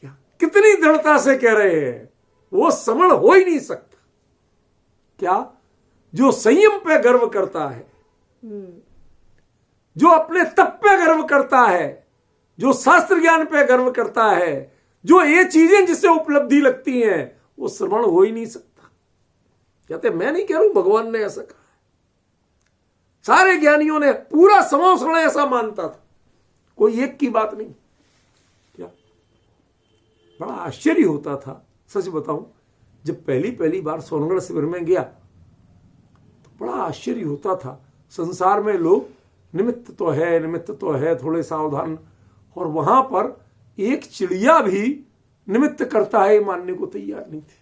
क्या कितनी दृढ़ता से कह रहे हैं, वो श्रवण हो ही नहीं सकता। क्या? जो संयम पे गर्व करता है, जो अपने तप पे गर्व करता है, जो शास्त्र ज्ञान पे गर्व करता है, जो ये चीजें जिससे उपलब्धि लगती हैं, वो श्रवण हो ही नहीं सकता। कहते मैं नहीं कह रहा हूं, भगवान ने ऐसा कहा। सारे ज्ञानियों ने, पूरा समोसण ऐसा मानता था, कोई एक की बात नहीं। क्या बड़ा आश्चर्य होता था, सच बताऊं, जब पहली बार सोनगढ़ शिविर में गया तो बड़ा आश्चर्य होता था। संसार में लोग निमित्त तो है, थोड़े सावधान, और वहां पर एक चिड़िया भी निमित्त करता है मानने को तैयार नहीं थे।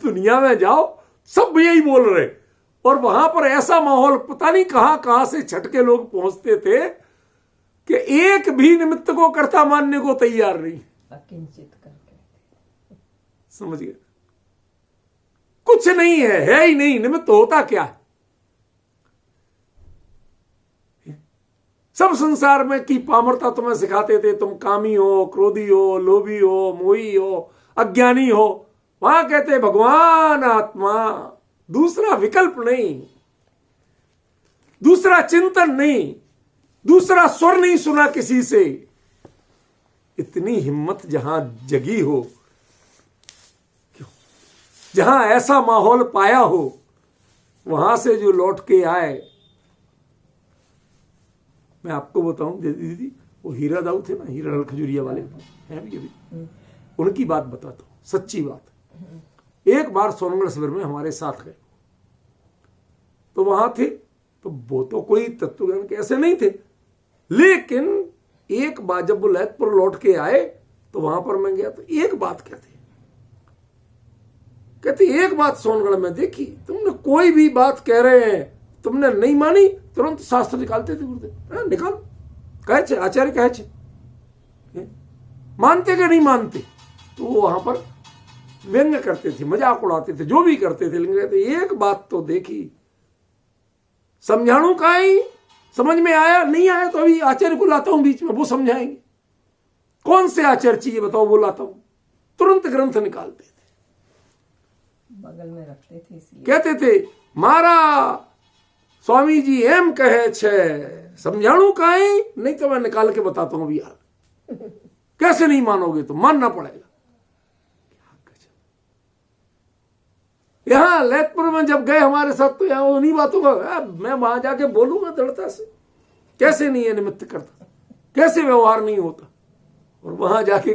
दुनिया में जाओ सब यही बोल रहे, और वहां पर ऐसा माहौल, पता नहीं कहां से छटके लोग पहुंचते थे कि एक भी निमित्त को कर्ता मानने को तैयार नहीं। अकिंचित करके समझ गए? कुछ नहीं है ही नहीं, निमित्त होता क्या है? सब संसार में की पामरता तुम्हें सिखाते थे, तुम कामी हो, क्रोधी हो, लोभी हो, मोही हो, अज्ञानी हो। वहां कहते भगवान आत्मा, दूसरा विकल्प नहीं, दूसरा चिंतन नहीं, दूसरा स्वर नहीं सुना किसी से। इतनी हिम्मत जहां जगी हो, जहां ऐसा माहौल पाया हो, वहां से जो लौट के आए, मैं आपको बताऊं दीदी, वो हीरा दाऊ थे ना, हीरा लाल खजूरिया वाले हैं भी अभी, उनकी बात बताता हूं, सच्ची बात। एक बार सोनगढ़ शिविर में हमारे साथ गए, तो वहां थे, तो वो तो कोई तत्वज्ञान के ऐसे नहीं थे, लेकिन एक बार जब वो लैथपुर लौट के आए तो वहां पर मैं गया, तो एक बात कहते एक बात सोनगढ़ में देखी, तुमने कोई भी बात कह रहे हैं, तुमने नहीं मानी, तुरंत शास्त्र निकालते थे, बोलते निकाल, कहे आचार्य कहे, मानते कि नहीं मानते, तो वो वहां पर व्यंग करते थे, मजाक उड़ाते थे, जो भी करते थे, लेकिन कहते एक बात तो देखी, समझाणु का ही समझ में आया, नहीं आया तो अभी आचार्य को लाता हूं बीच में, वो समझाएंगे। कौन से आचार्य चाहिए बताओ, वो लाता हूं, तुरंत ग्रंथ निकालते थे, बगल में रखते थे, इसलिए कहते थे मारा स्वामी जी एम कहे छे, समझाणु का ही, नहीं तो मैं निकाल के बताता हूं अभी यार, कैसे नहीं मानोगे, तो मानना पड़ेगा। यहां लैथपुर में जब गए हमारे साथ, तो यहां उन्हीं बातों का मैं वहां जाके बोलूंगा दृढ़ता से, कैसे नहीं है निमित्त करता, कैसे व्यवहार नहीं होता, और वहां जाके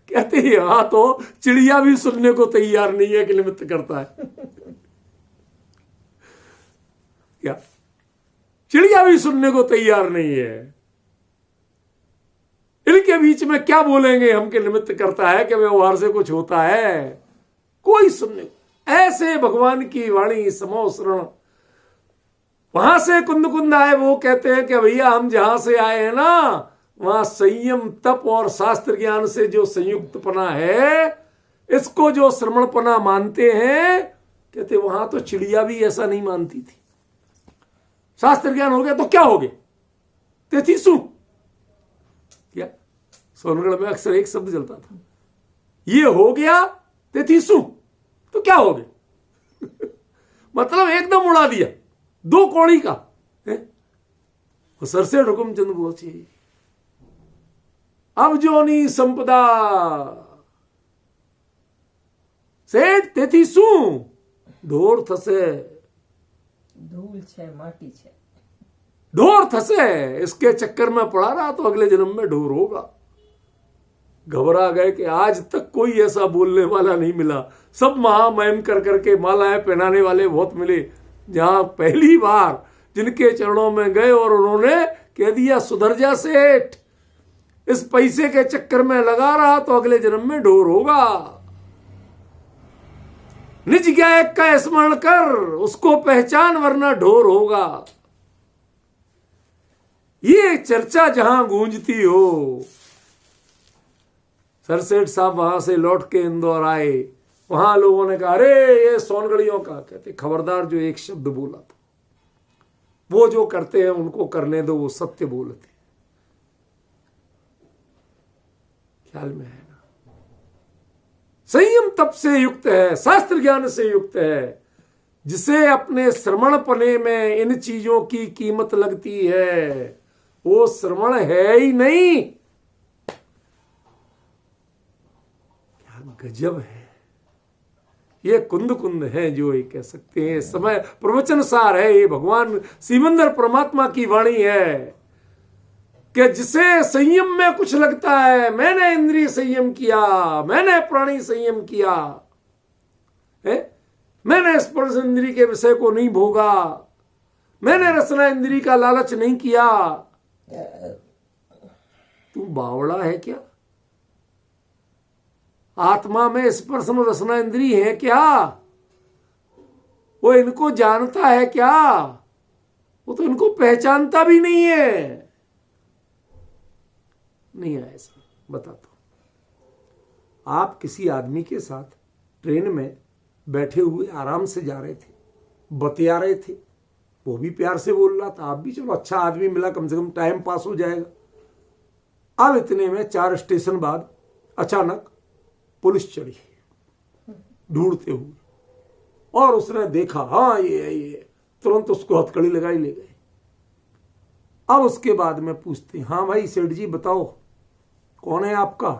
कहते यहां तो चिड़िया भी सुनने को तैयार नहीं है कि निमित्त करता है। क्या चिड़िया भी सुनने को तैयार नहीं है, इनके बीच में क्या बोलेंगे हम कि निमित्त करता है, कि व्यवहार से कुछ होता है, कोई सुनने को। ऐसे भगवान की वाणी समो शरण। वहां से कुंद आए, वो कहते हैं कि भैया हम जहां से आए हैं ना, वहां संयम तप और शास्त्र ज्ञान से जो संयुक्तपना है, इसको जो श्रमणपना मानते हैं, कहते वहां तो चिड़िया भी ऐसा नहीं मानती थी। शास्त्र ज्ञान हो गया तो क्या हो गया, तेथीसु, क्या सोनगढ़ में अक्सर एक शब्द चलता था, ये हो गया तेथीसु, तो क्या हो गया मतलब एकदम उड़ा दिया, दो कौड़ी का है? सरसेठ हुकुमचंद बोचे, अब जोनी संपदा सेठ तेथीसु, ढोर थसे, धूल छे माटी छे, ढोर थसे, इसके चक्कर में पड़ा रहा तो अगले जन्म में ढोर होगा। घबरा गए कि आज तक कोई ऐसा बोलने वाला नहीं मिला, सब महामहिम कर करके मालाएं पहनाने वाले बहुत मिले, जहां पहली बार जिनके चरणों में गए और उन्होंने कह दिया सुधर जा सेठ, इस पैसे के चक्कर में लगा रहा तो अगले जन्म में ढोर होगा। निज गायक का स्मरण कर, उसको पहचान, वरना ढोर होगा। ये चर्चा जहां गूंजती हो, सरसेठ साहब वहां से लौट के इंदौर आए, वहां लोगों ने कहा अरे ये सोनगढ़ियों का, कहते खबरदार जो एक शब्द बोला था, वो जो करते हैं उनको करने दो, वो सत्य बोलते। ख्याल में है ना, संयम तप से युक्त है, शास्त्र ज्ञान से युक्त है, जिसे अपने श्रवणपने में इन चीजों की कीमत लगती है, वो श्रवण है ही नहीं। क्या गजब है, ये कुंद है जो ये कह सकते हैं, समय प्रवचन सार है, ये भगवान सिमंदर परमात्मा की वाणी है कि जिसे संयम में कुछ लगता है, मैंने इंद्रिय संयम किया, मैंने प्राणी संयम किया है, मैंने स्पर्श इंद्रिय के विषय को नहीं भोगा, मैंने रसना इंद्रिय का लालच नहीं किया, तू बावड़ा है क्या? आत्मा में स्पर्श और रसना इंद्रिय है क्या? वो इनको जानता है क्या? वो तो इनको पहचानता भी नहीं है। नहीं है ऐसा, बताता हूं। आप किसी आदमी के साथ ट्रेन में बैठे हुए आराम से जा रहे थे, बतिया रहे थे, वो भी प्यार से बोल रहा था, आप भी चलो अच्छा आदमी मिला, कम से कम टाइम पास हो जाएगा। अब इतने में 4 स्टेशन बाद अचानक पुलिस चढ़ी ढूंढते हुए, और उसने देखा हाँ ये तुरंत उसको हथकड़ी लगाई ले गए। अब उसके बाद में पूछते हैं, हाँ भाई सेठ जी बताओ कौन है आपका?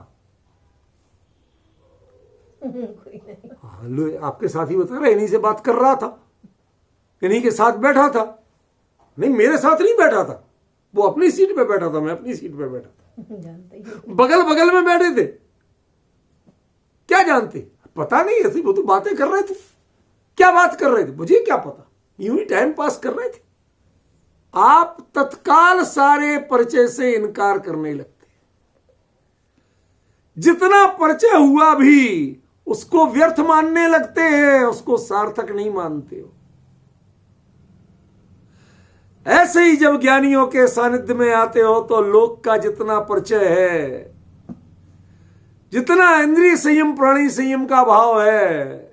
कोई नहीं। लो आपके साथी बता रहे, इन्हीं से बात कर रहा था, इन्हीं के साथ बैठा था। नहीं मेरे साथ नहीं बैठा था, वो अपनी सीट पे बैठा था, मैं अपनी सीट पे बैठा था, जानते ही बगल बगल में बैठे थे। क्या जानते? पता नहीं, ऐसी वो तो बातें कर रहे थे। क्या बात कर रहे थे मुझे क्या पता, यूं ही टाइम पास कर रहे थे। आप तत्काल सारे परिचय से इनकार करने लगते। जितना परिचय हुआ भी उसको व्यर्थ मानने लगते हैं, उसको सार्थक नहीं मानते हो। ऐसे ही जब ज्ञानियों के सानिध्य में आते हो तो लोक का जितना परिचय है, जितना इंद्रिय संयम प्राणी संयम का भाव है,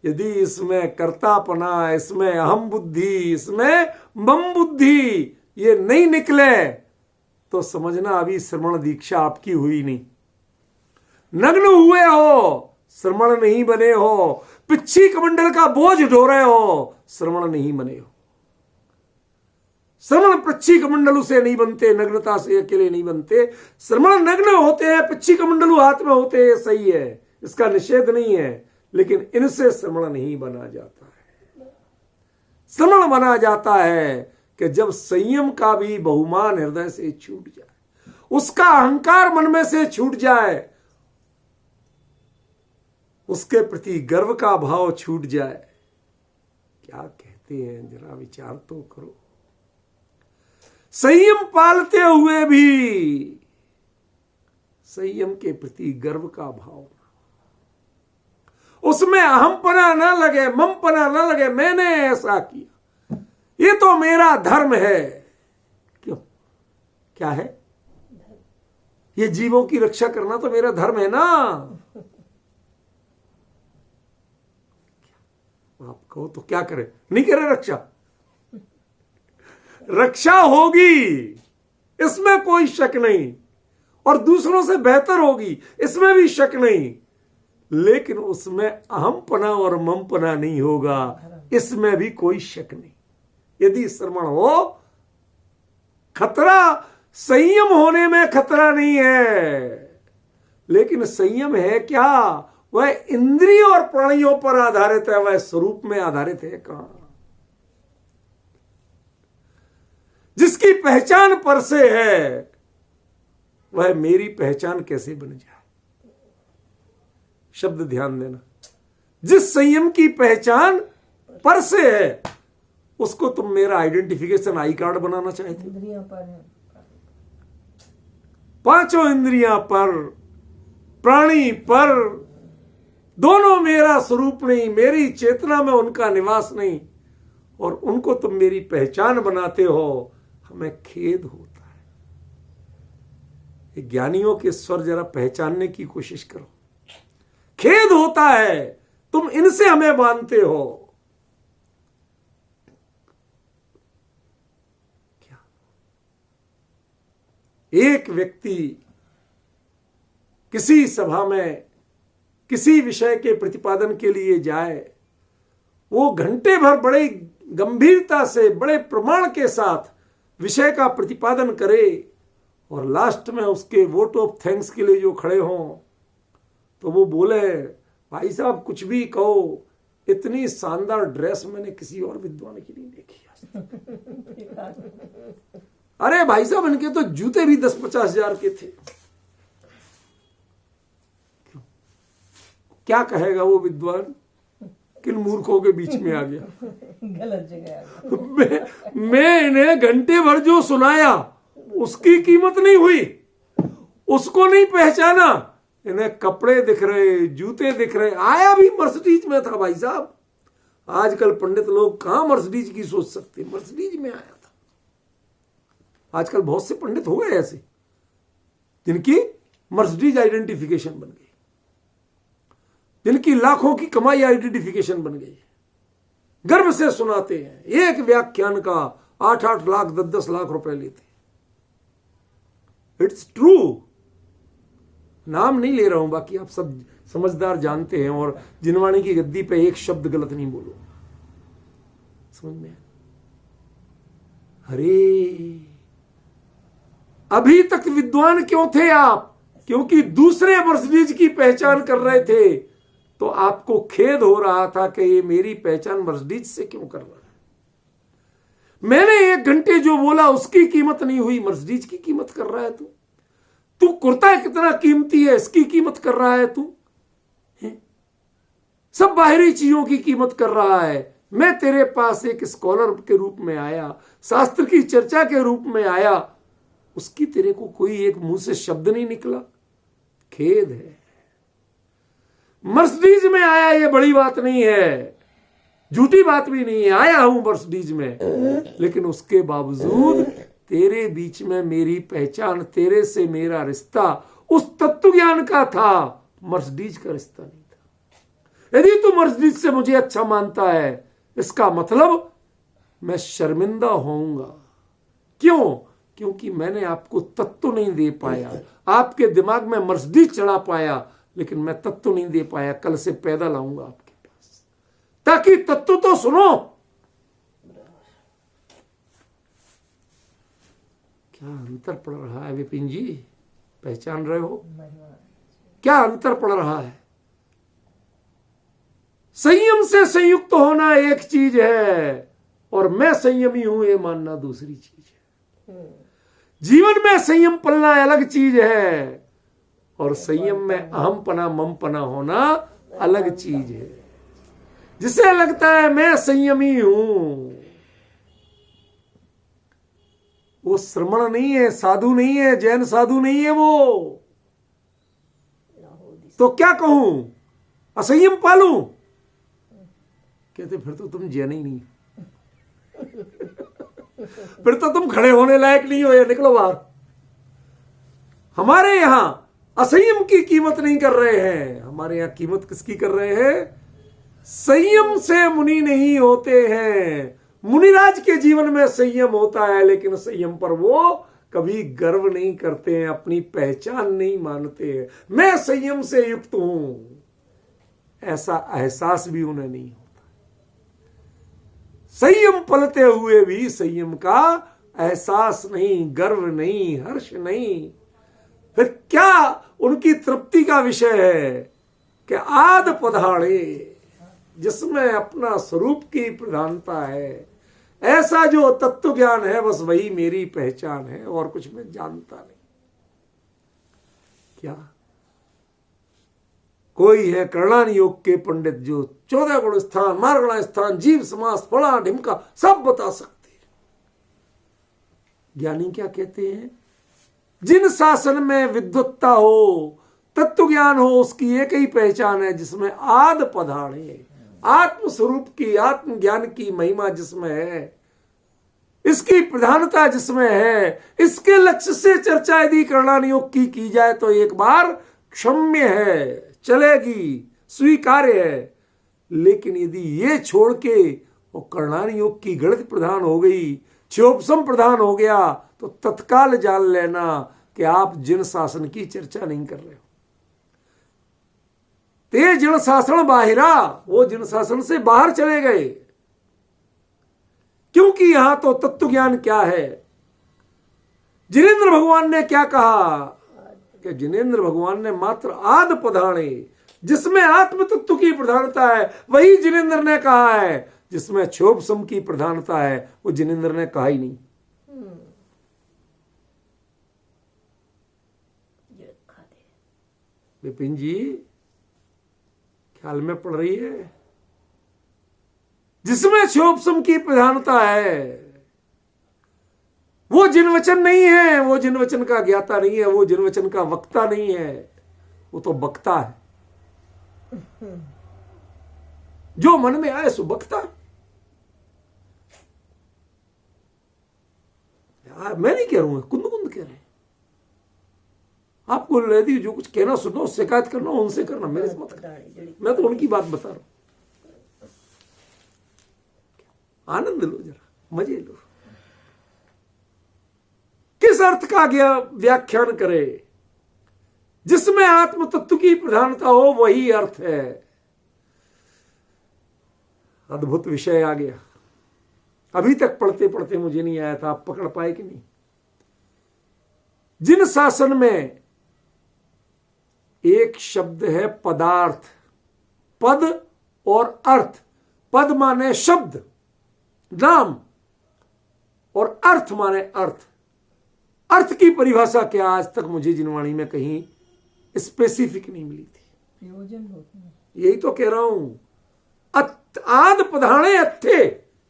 यदि इसमें कर्तापना, इसमें अहम बुद्धि, इसमें मम बुद्धि ये नहीं निकले तो समझना अभी श्रवण दीक्षा आपकी हुई नहीं। नग्न हुए हो, श्रवण नहीं बने हो। पिच्छी कमंडल का बोझ ढो रहे हो, श्रवण नहीं बने हो। श्रवण पृच्छी कमंडलू से नहीं बनते, नग्नता से अकेले नहीं बनते। श्रवण नग्न होते हैं, पृच्छी कमंडलू हाथ में होते हैं, सही है, इसका निषेध नहीं है, लेकिन इनसे श्रवण नहीं बना जाता है। श्रवण बना जाता है कि जब संयम का भी बहुमान हृदय से छूट जाए, उसका अहंकार मन में से छूट जाए, उसके प्रति गर्व का भाव छूट जाए। क्या कहते हैं जरा विचार तो करो। संयम पालते हुए भी संयम के प्रति गर्व का भाव, उसमें अहमपना ना लगे, ममपना ना लगे, मैंने ऐसा किया, ये तो मेरा धर्म है। क्यों? क्या है? ये जीवों की रक्षा करना तो मेरा धर्म है ना। आप कहो तो क्या करे, नहीं करे रक्षा, रक्षा होगी, इसमें कोई शक नहीं, और दूसरों से बेहतर होगी, इसमें भी शक नहीं, लेकिन उसमें अहमपना और ममपना नहीं होगा, इसमें भी कोई शक नहीं। यदि श्रवण हो, खतरा संयम होने में खतरा नहीं है, लेकिन संयम है क्या? वह इंद्रिय और प्राणियों पर आधारित है, वह स्वरूप में आधारित है कहां? जिसकी पहचान पर से है, वह मेरी पहचान कैसे बन जाए? शब्द ध्यान देना। जिस संयम की पहचान पर से है, उसको तुम मेरा आइडेंटिफिकेशन आई कार्ड बनाना चाहते हो। इंद्रियों पर है, पांचों इंद्रियां पर, प्राणी पर, दोनों मेरा स्वरूप नहीं, मेरी चेतना में उनका निवास नहीं, और उनको तुम मेरी पहचान बनाते हो। हमें खेद होता है। ये ज्ञानियों के स्वर जरा पहचानने की कोशिश करो। खेद होता है, तुम इनसे हमें मानते हो। क्या एक व्यक्ति किसी सभा में किसी विषय के प्रतिपादन के लिए जाए, वो घंटे भर बड़े गंभीरता से, बड़े प्रमाण के साथ विषय का प्रतिपादन करे, और लास्ट में उसके वोट ऑफ थैंक्स के लिए जो खड़े हों, तो वो बोले, भाई साहब कुछ भी कहो, इतनी शानदार ड्रेस मैंने किसी और विद्वान की नहीं देखी। अरे भाई साहब, इनके तो जूते भी 10-50 हजार के थे। क्या कहेगा वो विद्वान? किन मूर्खों के बीच में आ गया। गलत जगह आ गया। मैं इन्हें घंटे भर जो सुनाया, उसकी कीमत नहीं हुई, उसको नहीं पहचाना। इन्हें कपड़े दिख रहे, जूते दिख रहे, आया भी मर्सिडीज में था। भाई साहब, आजकल पंडित लोग कहां मर्सिडीज की सोच सकते, मर्सिडीज में आया था। आजकल बहुत से पंडित हो गए ऐसे जिनकी मर्सिडीज आइडेंटिफिकेशन बन गई, जिनकी लाखों की कमाई आइडेंटिफिकेशन बन गई। गर्व से सुनाते हैं, एक व्याख्यान का 8-8 लाख 10-10 लाख रुपए लेते। इट्स ट्रू, नाम नहीं ले रहा हूं, बाकी आप सब समझदार जानते हैं, और जिनवाणी की गद्दी पे एक शब्द गलत नहीं बोलो। समझ में? अरे अभी तक विद्वान क्यों थे आप? क्योंकि दूसरे मर्सिडीज की पहचान कर रहे थे, तो आपको खेद हो रहा था कि ये मेरी पहचान मर्सिडीज से क्यों कर रहा है। मैंने 1 घंटे जो बोला उसकी कीमत नहीं हुई, मर्सिडीज की कीमत कर रहा है तू कुर्ता कितना कीमती है इसकी कीमत कर रहा है तू, सब बाहरी चीजों की कीमत कर रहा है। मैं तेरे पास एक स्कॉलर के रूप में आया, शास्त्र की चर्चा के रूप में आया, उसकी तेरे को कोई एक मुंह से शब्द नहीं निकला, खेद है। मर्सिडीज में आया ये बड़ी बात नहीं है, झूठी बात भी नहीं है, आया हूं मर्सिडीज में, लेकिन उसके बावजूद तेरे बीच में मेरी पहचान, तेरे से मेरा रिश्ता उस तत्व ज्ञान का था, मर्सिडीज का रिश्ता नहीं था। यदि तू मर्सिडीज से मुझे अच्छा मानता है, इसका मतलब मैं शर्मिंदा होऊंगा। क्यों? क्योंकि मैंने आपको तत्व नहीं दे पाया, आपके दिमाग में मर्सिडीज चढ़ा पाया, लेकिन मैं तत्व नहीं दे पाया। कल से पैदल लाऊंगा आपके पास, ताकि तत्व तो सुनो। क्या अंतर पड़ रहा है विपिन जी, पहचान रहे हो? क्या अंतर पड़ रहा है? संयम से संयुक्त होना एक चीज है, और मैं संयमी हूं ये मानना दूसरी चीज है। जीवन में संयम पलना अलग चीज है, और संयम में अहम पना मम पना होना अलग चीज है। जिसे लगता है मैं संयमी हूं, वो श्रमण नहीं है, साधु नहीं है, जैन साधु नहीं है वो। तो क्या कहूं, असंयम पालूं? कहते फिर तो तुम जैन ही नहीं, फिर तो तुम खड़े होने लायक नहीं हो, या निकलो बाहर। हमारे यहां असंयम की कीमत नहीं कर रहे हैं, हमारे यहां कीमत किसकी कर रहे हैं? संयम से मुनि नहीं होते हैं। मुनिराज के जीवन में संयम होता है, लेकिन संयम पर वो कभी गर्व नहीं करते हैं, अपनी पहचान नहीं मानते हैं। मैं संयम से युक्त हूं, ऐसा एहसास भी उन्हें नहीं होता। संयम पलते हुए भी संयम का एहसास नहीं, गर्व नहीं, हर्ष नहीं। फिर क्या उनकी तृप्ति का विषय है कि आद पधाड़े, जिसमें अपना स्वरूप की प्रधानता है, ऐसा जो तत्व ज्ञान है, बस वही मेरी पहचान है, और कुछ मैं जानता नहीं। क्या कोई है करणान योग के पंडित जो 14 गुण स्थान, मार्गणा स्थान, जीव समास, फड़ा ढिमका सब बता सकते हैं। ज्ञानी क्या कहते हैं? जिन शासन में विद्वत्ता हो, तत्व ज्ञान हो, उसकी एक ही पहचान है, जिसमें आद पधाड़े, आत्म स्वरूप की, आत्म ज्ञान की महिमा जिसमें है, इसकी प्रधानता जिसमें है, इसके लक्ष्य से चर्चा यदि करणान योग की जाए तो एक बार क्षम्य है, चलेगी, स्वीकार्य है। लेकिन यदि ये छोड़ के वो करणान योग की गणित प्रधान हो गई, क्षोभसम प्रधान हो गया, तो तत्काल जान लेना कि आप जिन शासन की चर्चा नहीं कर रहे हो। ते जिन शासन बाहिरा, वो जिन शासन से बाहर चले गए। क्योंकि यहां तो तत्व ज्ञान क्या है? जिनेंद्र भगवान ने क्या कहा कि जिनेंद्र भगवान ने मात्र आद पधाणे, जिसमें आत्म तत्व की प्रधानता है, वही जिनेंद्र ने कहा है। जिसमें क्षोभ सम की प्रधानता है, वो जिनेंद्र ने कहा ही नहीं। विपिन जी ख्याल में पड़ रही है? जिसमें क्षोभ सम की प्रधानता है, वो जिन वचन नहीं है, वो जिन वचन का ज्ञाता नहीं है, वो जिन वचन का वक्ता नहीं है, वो तो बक्ता है। जो मन में आए सो बक्ता। मैं नहीं कह रहा हूं, कुंद कुंद कह रहे हैं। आपको यदि जो कुछ कहना सुनो, शिकायत करना उनसे करना, मेरे से मत करना। मैं तो उनकी बात बता रहा हूं। आनंद लो, जरा मजे लो। किस अर्थ का व्याख्यान करे? जिसमें आत्म तत्व की प्रधानता हो, वही अर्थ है। अद्भुत विषय आ गया, अभी तक पढ़ते पढ़ते मुझे नहीं आया था, आप पकड़ पाए कि नहीं? जिन शासन में एक शब्द है पदार्थ, पद और अर्थ। पद माने शब्द, नाम, और अर्थ माने अर्थ। अर्थ की परिभाषा क्या आज तक मुझे जिनवाणी में कहीं स्पेसिफिक नहीं मिली थी। प्रयोजन होते हैं। यही तो कह रहा हूं, आद पधाणे अथे,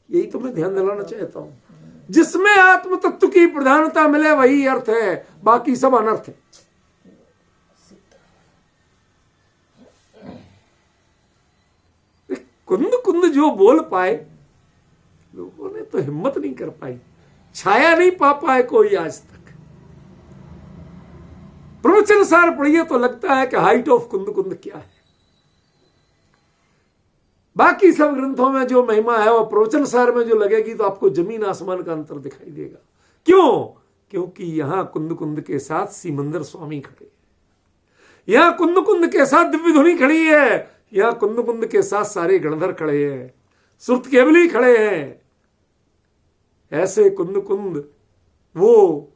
यही तो मैं ध्यान दिलाना चाहता हूं। जिसमें आत्म तत्व की प्रधानता मिले वही अर्थ है, बाकी सब अनर्थ है। कुंद कुंद जो बोल पाए, लोगों ने तो हिम्मत नहीं कर पाई, छाया नहीं पा पाए कोई आज तक। प्रवचन सार पढ़िए तो लगता है कि हाइट ऑफ कुंद कुंद क्या है। बाकी सब ग्रंथों में जो महिमा है वो प्रवचन सार में जो लगेगी तो आपको जमीन आसमान का अंतर दिखाई देगा। क्यों? क्योंकि यहां कुंद कुंद के साथ सिमंदर स्वामी खड़े हैं, यहां कुंद कुंद के साथ दिव्य धुनी खड़ी है, यहां कुंद कुंद के साथ सारे गणधर खड़े हैं, सुरत केवली खड़े हैं। ऐसे कुंद कुंद वो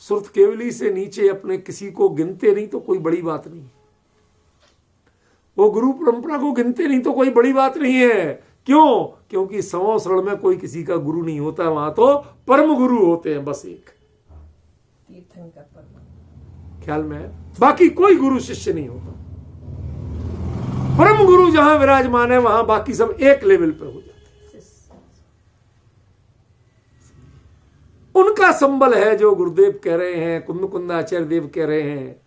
सुरत केवली से नीचे अपने किसी को गिनते नहीं तो कोई बड़ी बात नहीं, वो गुरु परंपरा को गिनते नहीं तो कोई बड़ी बात नहीं है। क्यों? क्योंकि 100 शरण में कोई किसी का गुरु नहीं होता, वहां तो परम गुरु होते हैं, बस एक तीर्थंकर परम। ख्याल में है? बाकी कोई गुरु शिष्य नहीं होता। परम गुरु जहां विराजमान है वहां बाकी सब एक लेवल पे हो जाते हैं। उनका संबल है जो गुरुदेव कह रहे हैं, कुंद कुंद आचार्य देव कह रहे हैं।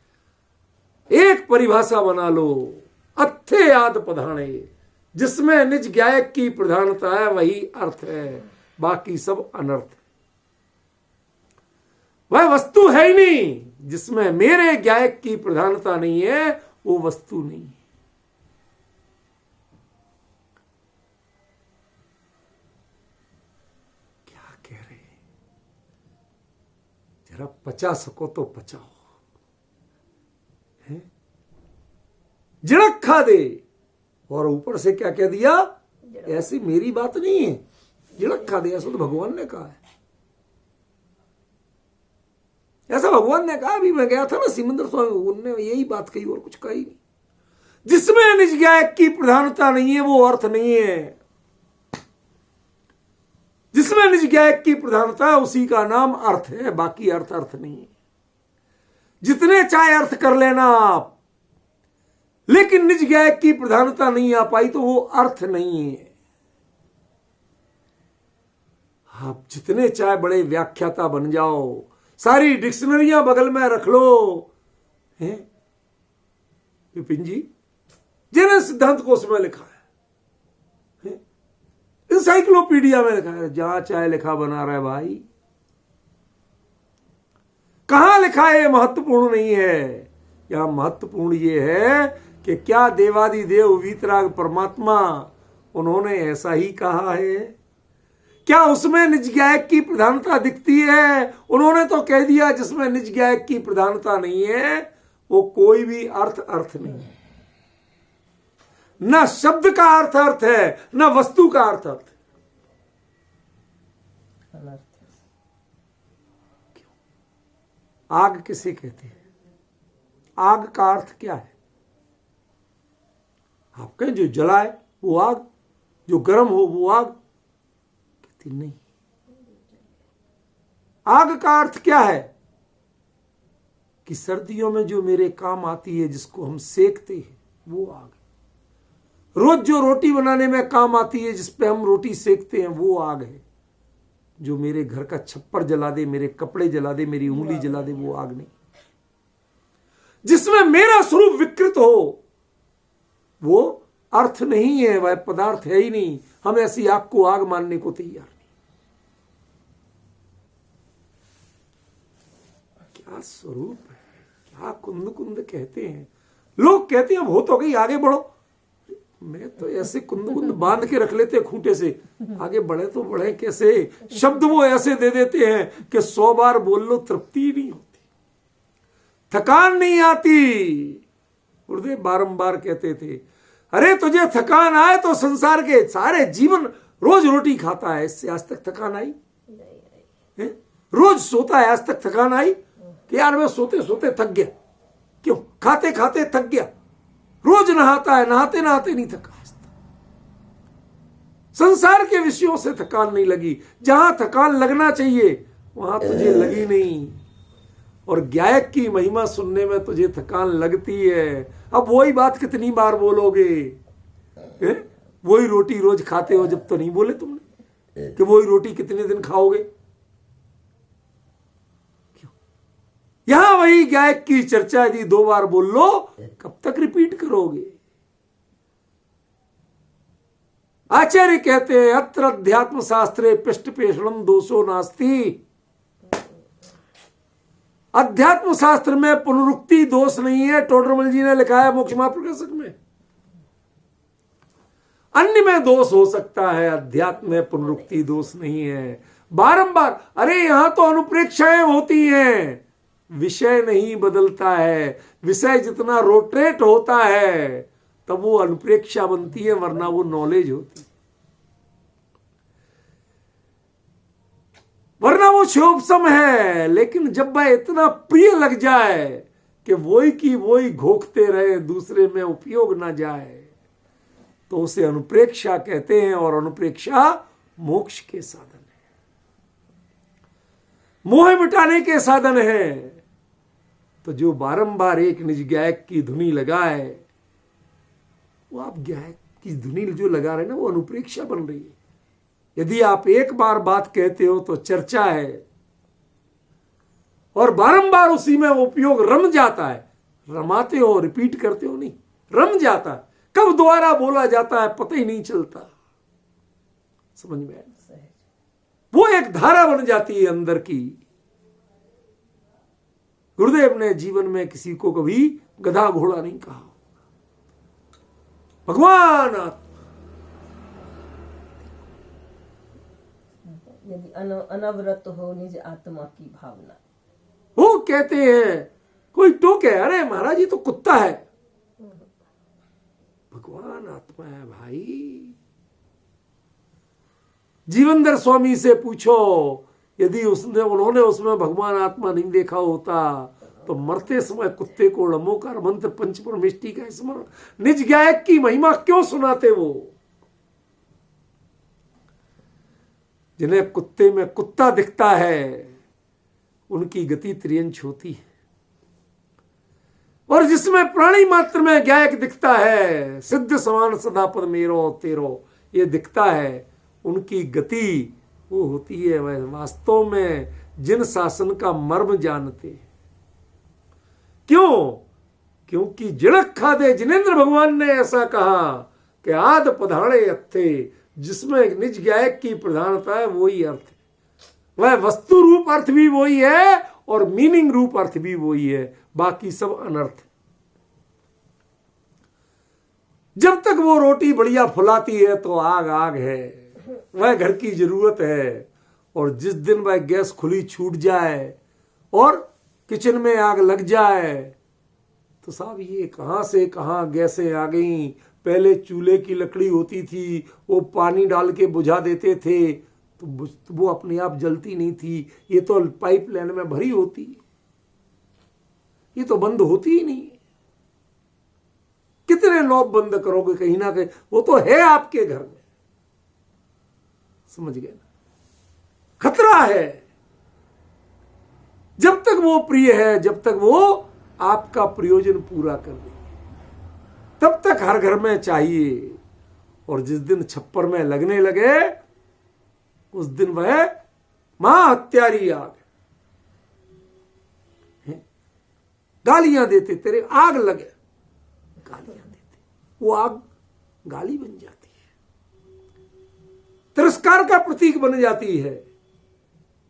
एक परिभाषा बना लो, अथे आद पधाणे, जिसमें निज गायक की प्रधानता है वही अर्थ है, बाकी सब अनर्थ। वह वस्तु है ही नहीं। जिसमें मेरे गायक की प्रधानता नहीं है वो वस्तु नहीं है। क्या कह रहे हैं? जरा पचा सको तो पचाओ। झिड़क खा दे, और ऊपर से क्या कह दिया? ऐसी मेरी बात नहीं है, झिड़क खा दे, ऐसा तो भगवान ने कहा है। ऐसा भगवान ने कहा। अभी मैं गया था ना सिमंदर स्वामी, उनने यही बात कही और कुछ कही नहीं। जिसमें निज गायक की प्रधानता नहीं है वो अर्थ नहीं है। जिसमें निज गायक की प्रधानता है उसी का नाम अर्थ है, बाकी अर्थ नहीं है। जितने चाहे अर्थ कर लेना आप, लेकिन निज गायक की प्रधानता नहीं आ पाई तो वो अर्थ नहीं है। आप जितने चाहे बड़े व्याख्याता बन जाओ, सारी डिक्शनरियां बगल में रख लो, हैं? विपिन जी जिन्हें सिद्धांत कोश में लिखा है, इंसाइक्लोपीडिया में लिखा है, जहां चाहे लिखा बना रहा है भाई। कहां लिखा है ये महत्वपूर्ण नहीं है। यहां महत्वपूर्ण ये है कि क्या देवादि देव वीतराग परमात्मा उन्होंने ऐसा ही कहा है? क्या उसमें निज गायक की प्रधानता दिखती है? उन्होंने तो कह दिया जिसमें निज गायक की प्रधानता नहीं है वो कोई भी अर्थ नहीं है। न शब्द का अर्थ है, न वस्तु का अर्थ है। आग किसे कहते हैं? आग का अर्थ क्या है? आप कहें जो जलाए वो आग, जो गर्म हो वो आग, कहती नहीं। आग का अर्थ क्या है? कि सर्दियों में जो मेरे काम आती है, जिसको हम सेकते हैं, वो आग। रोज जो रोटी बनाने में काम आती है, जिस पे हम रोटी सेकते हैं, वो आग है। जो मेरे घर का छप्पर जला दे, मेरे कपड़े जला दे, मेरी उंगली जला दे, वो आग नहीं। जिसमें मेरा स्वरूप विकृत हो वो अर्थ नहीं है, वह पदार्थ है ही नहीं। हम ऐसी आग को आग मानने को तैयार नहीं। क्या स्वरूप है, क्या कुंद कुंद कहते हैं। लोग कहते हैं बहुत हो गई, आगे बढ़ो। मैं तो ऐसे कुंद कुंद बांध के रख लेते खूंटे से, आगे बढ़े तो बढ़े कैसे। शब्द वो ऐसे दे देते हैं कि 100 बार बोल लो तृप्ति नहीं होती, थकान नहीं आती। गुरुदेव बारंबार कहते थे, अरे तुझे थकान आए तो संसार के सारे जीवन रोज रोटी खाता है, इससे आज तक थकान आई? नहीं आई। है? रोज सोता है, आज तक थकान आई कि यार मैं सोते सोते थक गया? क्यों? खाते खाते थक गया। रोज नहाता है, नहाते नहाते नहीं थका। संसार के विषयों से थकान नहीं लगी, जहां थकान लगना चाहिए वहां तुझे लगी नहीं। और गायक की महिमा सुनने में तुझे थकान लगती है। अब वही बात कितनी बार बोलोगे? वही रोटी रोज खाते हो, जब तो नहीं बोले तुमने कि वही रोटी कितने दिन खाओगे? क्यों? यहां वही गायक की चर्चा यदि 2 बार बोल लो, कब तक रिपीट करोगे? आचार्य कहते हैं अत्र अध्यात्म शास्त्रे पृष्ठ पेषणम दोषो नास्ति। अध्यात्म शास्त्र में पुनरुक्ति दोष नहीं है, टोडरमल जी ने लिखा है मोक्ष महाप्रकाशक में। अन्य में दोष हो सकता है, अध्यात्म में पुनरुक्ति दोष नहीं है। बारंबार, अरे यहां तो अनुप्रेक्षाएं होती हैं, विषय नहीं बदलता है। विषय जितना रोटेट होता है तब वो अनुप्रेक्षा बनती है, वरना वो नॉलेज होती है, वरना वो क्षोभसम है। लेकिन जब वह इतना प्रिय लग जाए कि वही की वही घोखते रहे, दूसरे में उपयोग ना जाए, तो उसे अनुप्रेक्षा कहते हैं। और अनुप्रेक्षा मोक्ष के साधन है, मोह मिटाने के साधन है। तो जो बारंबार एक निज गायक की धुनी लगाए, वो आप गायक की धुनी जो लगा रहे हैं ना, वो अनुप्रेक्षा बन रही है। यदि आप एक बार बात कहते हो तो चर्चा है, और बारंबार उसी में उपयोग रम जाता है। रमाते हो, रिपीट करते हो नहीं, रम जाता है। कब दोबारा बोला जाता है पता ही नहीं चलता। समझ में आया? वो एक धारा बन जाती है अंदर की। गुरुदेव ने जीवन में किसी को कभी गधा घोड़ा नहीं कहा। भगवान यदि अनवरत हो निज आत्मा की भावना। वो कहते हैं, कोई टोके, अरे महाराज ये तो कुत्ता है। भगवान आत्मा है भाई। जीवनधर स्वामी से पूछो, यदि उन्होंने उसमें भगवान आत्मा नहीं देखा होता तो मरते समय कुत्ते को णमोकार मंत्र पंच परमेष्टि का स्मरण, निज गायक की महिमा क्यों सुनाते? वो जिन्हें कुत्ते में कुत्ता दिखता है उनकी गति त्रियंच होती है, और जिसमें प्राणी मात्र में गायक दिखता है, सिद्ध समान सदा पद मेरो तेरो ये दिखता है, उनकी गति वो होती है। वह वास्तव में जिन शासन का मर्म जानते। क्यों? क्योंकि जिणक खादे जिनेन्द्र भगवान ने ऐसा कहा कि आद पधाणे अत्थे, जिसमें निज गायक की प्रधानता है वही अर्थ है। वह वस्तु रूप अर्थ भी वही है और मीनिंग रूप अर्थ भी वही है, बाकी सब अनर्थ। जब तक वो रोटी बढ़िया फुलाती है तो आग आग है, वह घर की जरूरत है। और जिस दिन वह गैस खुली छूट जाए और किचन में आग लग जाए तो साहब ये कहां से कहां गैसें आ गई। पहले चूल्हे की लकड़ी होती थी, वो पानी डाल के बुझा देते थे तो वो अपने आप जलती नहीं थी। ये तो पाइप लाइन में भरी होती, ये तो बंद होती ही नहीं। कितने नॉब बंद करोगे? कहीं ना कहीं वो तो है आपके घर में। समझ गए ना? खतरा है। जब तक वो प्रिय है, जब तक वो आपका प्रयोजन पूरा कर दे, तब तक हर घर में चाहिए। और जिस दिन छप्पर में लगने लगे उस दिन वह मां हत्यारी आग है। गालियां देते, तेरे आग लगे, गालियां देते, वो आग गाली बन जाती है, तिरस्कार का प्रतीक बन जाती है।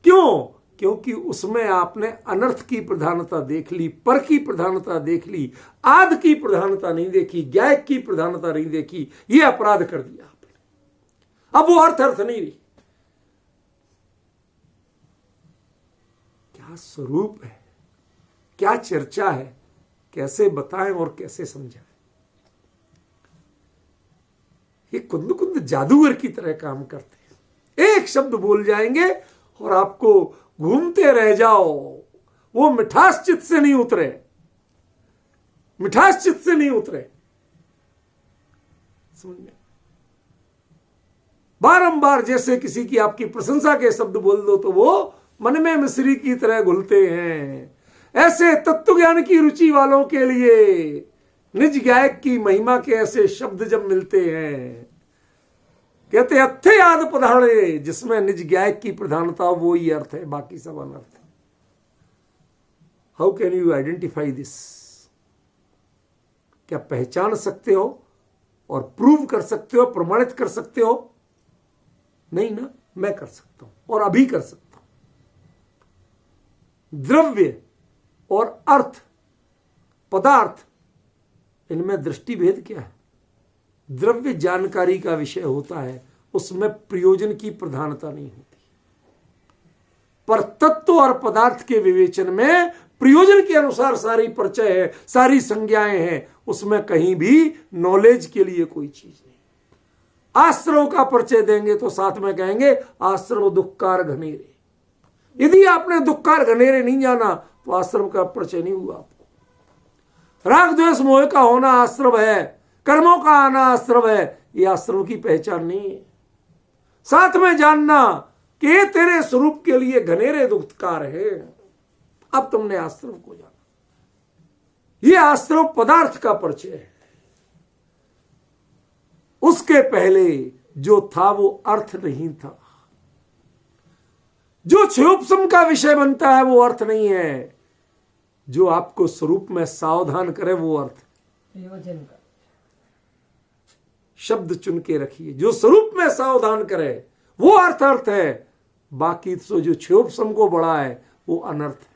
क्यों? क्योंकि उसमें आपने अनर्थ की प्रधानता देख ली, पर की प्रधानता देख ली, आद की प्रधानता नहीं देखी, गायक की प्रधानता नहीं देखी। यह अपराध कर दिया आपने। अब वो अर्थ नहीं रही। क्या स्वरूप है, क्या चर्चा है, कैसे बताएं और कैसे समझाएं। ये कुंद कुंद जादूगर की तरह काम करते हैं। एक शब्द बोल जाएंगे और आपको घूमते रह जाओ, वो मिठास चित्त से नहीं उतरे, मिठास चित्त से नहीं उतरे। समझे? बारंबार जैसे किसी की आपकी प्रशंसा के शब्द बोल दो तो वो मन में मिश्री की तरह घुलते हैं। ऐसे तत्व ज्ञान की रुचि वालों के लिए निज गायक की महिमा के ऐसे शब्द जब मिलते हैं, कहते अथे याद पधारे, जिसमें निज गायक की प्रधानता वो ही अर्थ है, बाकी सब अनर्थ है। How can you identify this? क्या पहचान सकते हो और प्रूव कर सकते हो, प्रमाणित कर सकते हो? नहीं ना, मैं कर सकता हूं और अभी कर सकता हूं। द्रव्य और अर्थ, पदार्थ, इनमें दृष्टिभेद क्या है? द्रव्य जानकारी का विषय होता है, उसमें प्रयोजन की प्रधानता नहीं होती। पर तत्व और पदार्थ के विवेचन में प्रयोजन के अनुसार सारी परिचय है, सारी संज्ञाएं हैं, उसमें कहीं भी नॉलेज के लिए कोई चीज नहीं। आश्रव का परिचय देंगे तो साथ में कहेंगे आश्रव दुखकार घनेरे। यदि आपने दुखकार घनेरे नहीं जाना तो आश्रव का परिचय नहीं हुआ आपको। राग द्वेष मोह का होना आश्रव है, कर्मों का आना आश्रव है, ये आश्रव की पहचान नहीं है। साथ में जानना कि ये तेरे स्वरूप के लिए घनेरे दुखकार है, अब तुमने आश्रव को जाना। ये आश्रव पदार्थ का परिचय है। उसके पहले जो था वो अर्थ नहीं था। जो क्षयोपशम का विषय बनता है वो अर्थ नहीं है, जो आपको स्वरूप में सावधान करे वो अर्थ। प्रयोजन का शब्द चुन के रखिए, जो स्वरूप में सावधान करे वो अर्थ है, बाकी तो जो क्षयोपशम को बड़ा है वो अनर्थ है।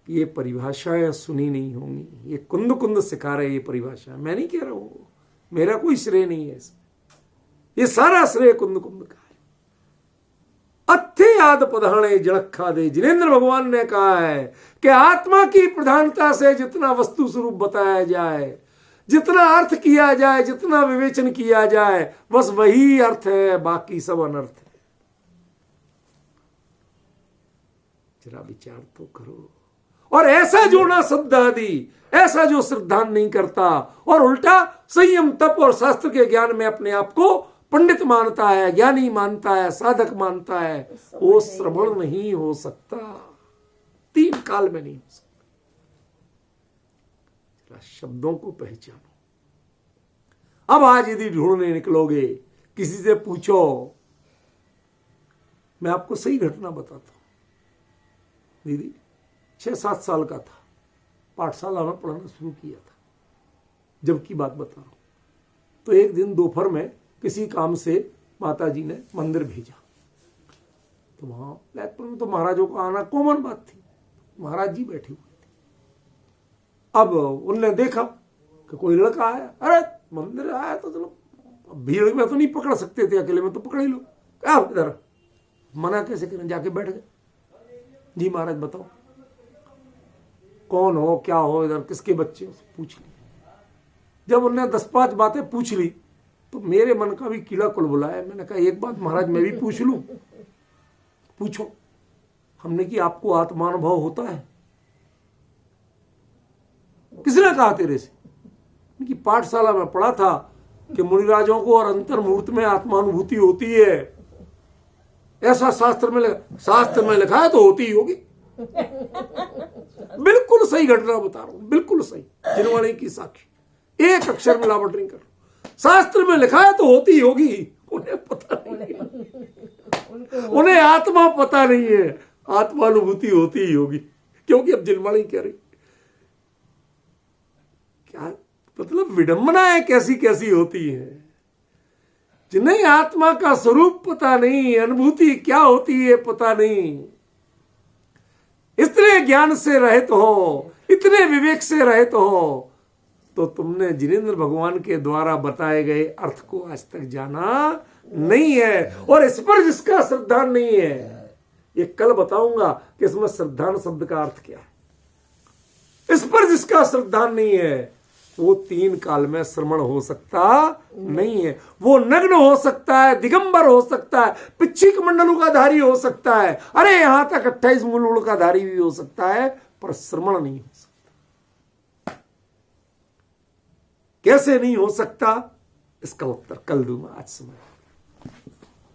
ये परिभाषाएं सुनी नहीं होंगी, ये कुंद कुंद सिखा रहे ये परिभाषा, मैं नहीं कह रहा हूं, मेरा कोई श्रेय नहीं है इसमें, ये सारा श्रेय कुंद कुंद का है। अथे याद पधाणे जड़खा दे, जिनेन्द्र भगवान ने कहा है कि आत्मा की प्रधानता से जितना वस्तु स्वरूप बताया जाए, जितना अर्थ किया जाए, जितना विवेचन किया जाए, बस वही अर्थ है, बाकी सब अनर्थ है। जरा विचार तो करो। और ऐसा जो ना श्रद्धा दी, ऐसा जो श्रद्धान नहीं करता और उल्टा संयम तप और शास्त्र के ज्ञान में अपने आप को पंडित मानता है, ज्ञानी मानता है, साधक मानता है, वो श्रवण नहीं हो सकता, 3 काल में नहीं हो सकता। शब्दों को पहचानो। अब आज यदि ढूंढने निकलोगे, किसी से पूछो, मैं आपको सही घटना बताता हूं। दीदी 6-7 साल का था, पाठशाला में पढ़ना शुरू किया था, जब की बात बता रहा हूं। तो एक दिन दोपहर में किसी काम से माता जी ने मंदिर भेजा, तो वहां लैतपुर में तो महाराजों का आना कॉमन बात थी। महाराज जी बैठे हुए थे। अब उनने देखा कि कोई लड़का आया, अरे मंदिर आया तो चलो, भीड़ में तो नहीं पकड़ सकते थे, अकेले में तो पकड़ ही लो, क्या इधर मना कैसे करें, जाके बैठ गए। जी महाराज बताओ कौन हो, क्या हो, इधर किसके बच्चे हो, पूछ ली। जब उन्होंने 10-5 बातें पूछ ली तो मेरे मन का भी कीड़ा कुल बुलाया। मैंने कहा एक बात महाराज मैं भी पूछ लूं। पूछो। हमने कि आपको आत्मानुभव होता है? किसने कहा तेरे से? कि पाठशाला में पढ़ा था कि मुनिराजों को और अंतर्मुहूर्त में आत्मानुभूति होती है, ऐसा शास्त्र में लिखा है तो होती ही होगी। बिल्कुल सही घटना बता रहा हूं, बिल्कुल सही, जिनवाणी की साक्षी, एक अक्षर मिलावट नहीं कर। शास्त्र में लिखा है तो होती ही होगी। उन्हें पता नहीं है, उन्हें आत्मा पता नहीं है, आत्मानुभूति होती ही होगी, क्योंकि अब जिनवाणी कह रही। क्या मतलब विडंबना है, कैसी कैसी होती है। जिन्हें आत्मा का स्वरूप पता नहीं, अनुभूति क्या होती है पता नहीं, इतने ज्ञान से रहित हो, इतने विवेक से रहित हो, तो तुमने जिनेन्द्र भगवान के द्वारा बताए गए अर्थ को आज तक जाना नहीं है। और इस पर जिसका श्रद्धा नहीं है, ये कल बताऊंगा कि इसमें श्रद्धान शब्द का अर्थ क्या है। इस पर जिसका श्रद्धा नहीं है, वो 3 काल में श्रमण हो सकता नहीं है। वो नग्न हो सकता है, दिगंबर हो सकता है, पिच्छिक मंडलों का धारी हो सकता है, अरे यहां तक 28 मूल का धारी भी हो सकता है, पर श्रमण नहीं हो सकता। कैसे नहीं हो सकता, इसका उत्तर कल दूंगा, आज समय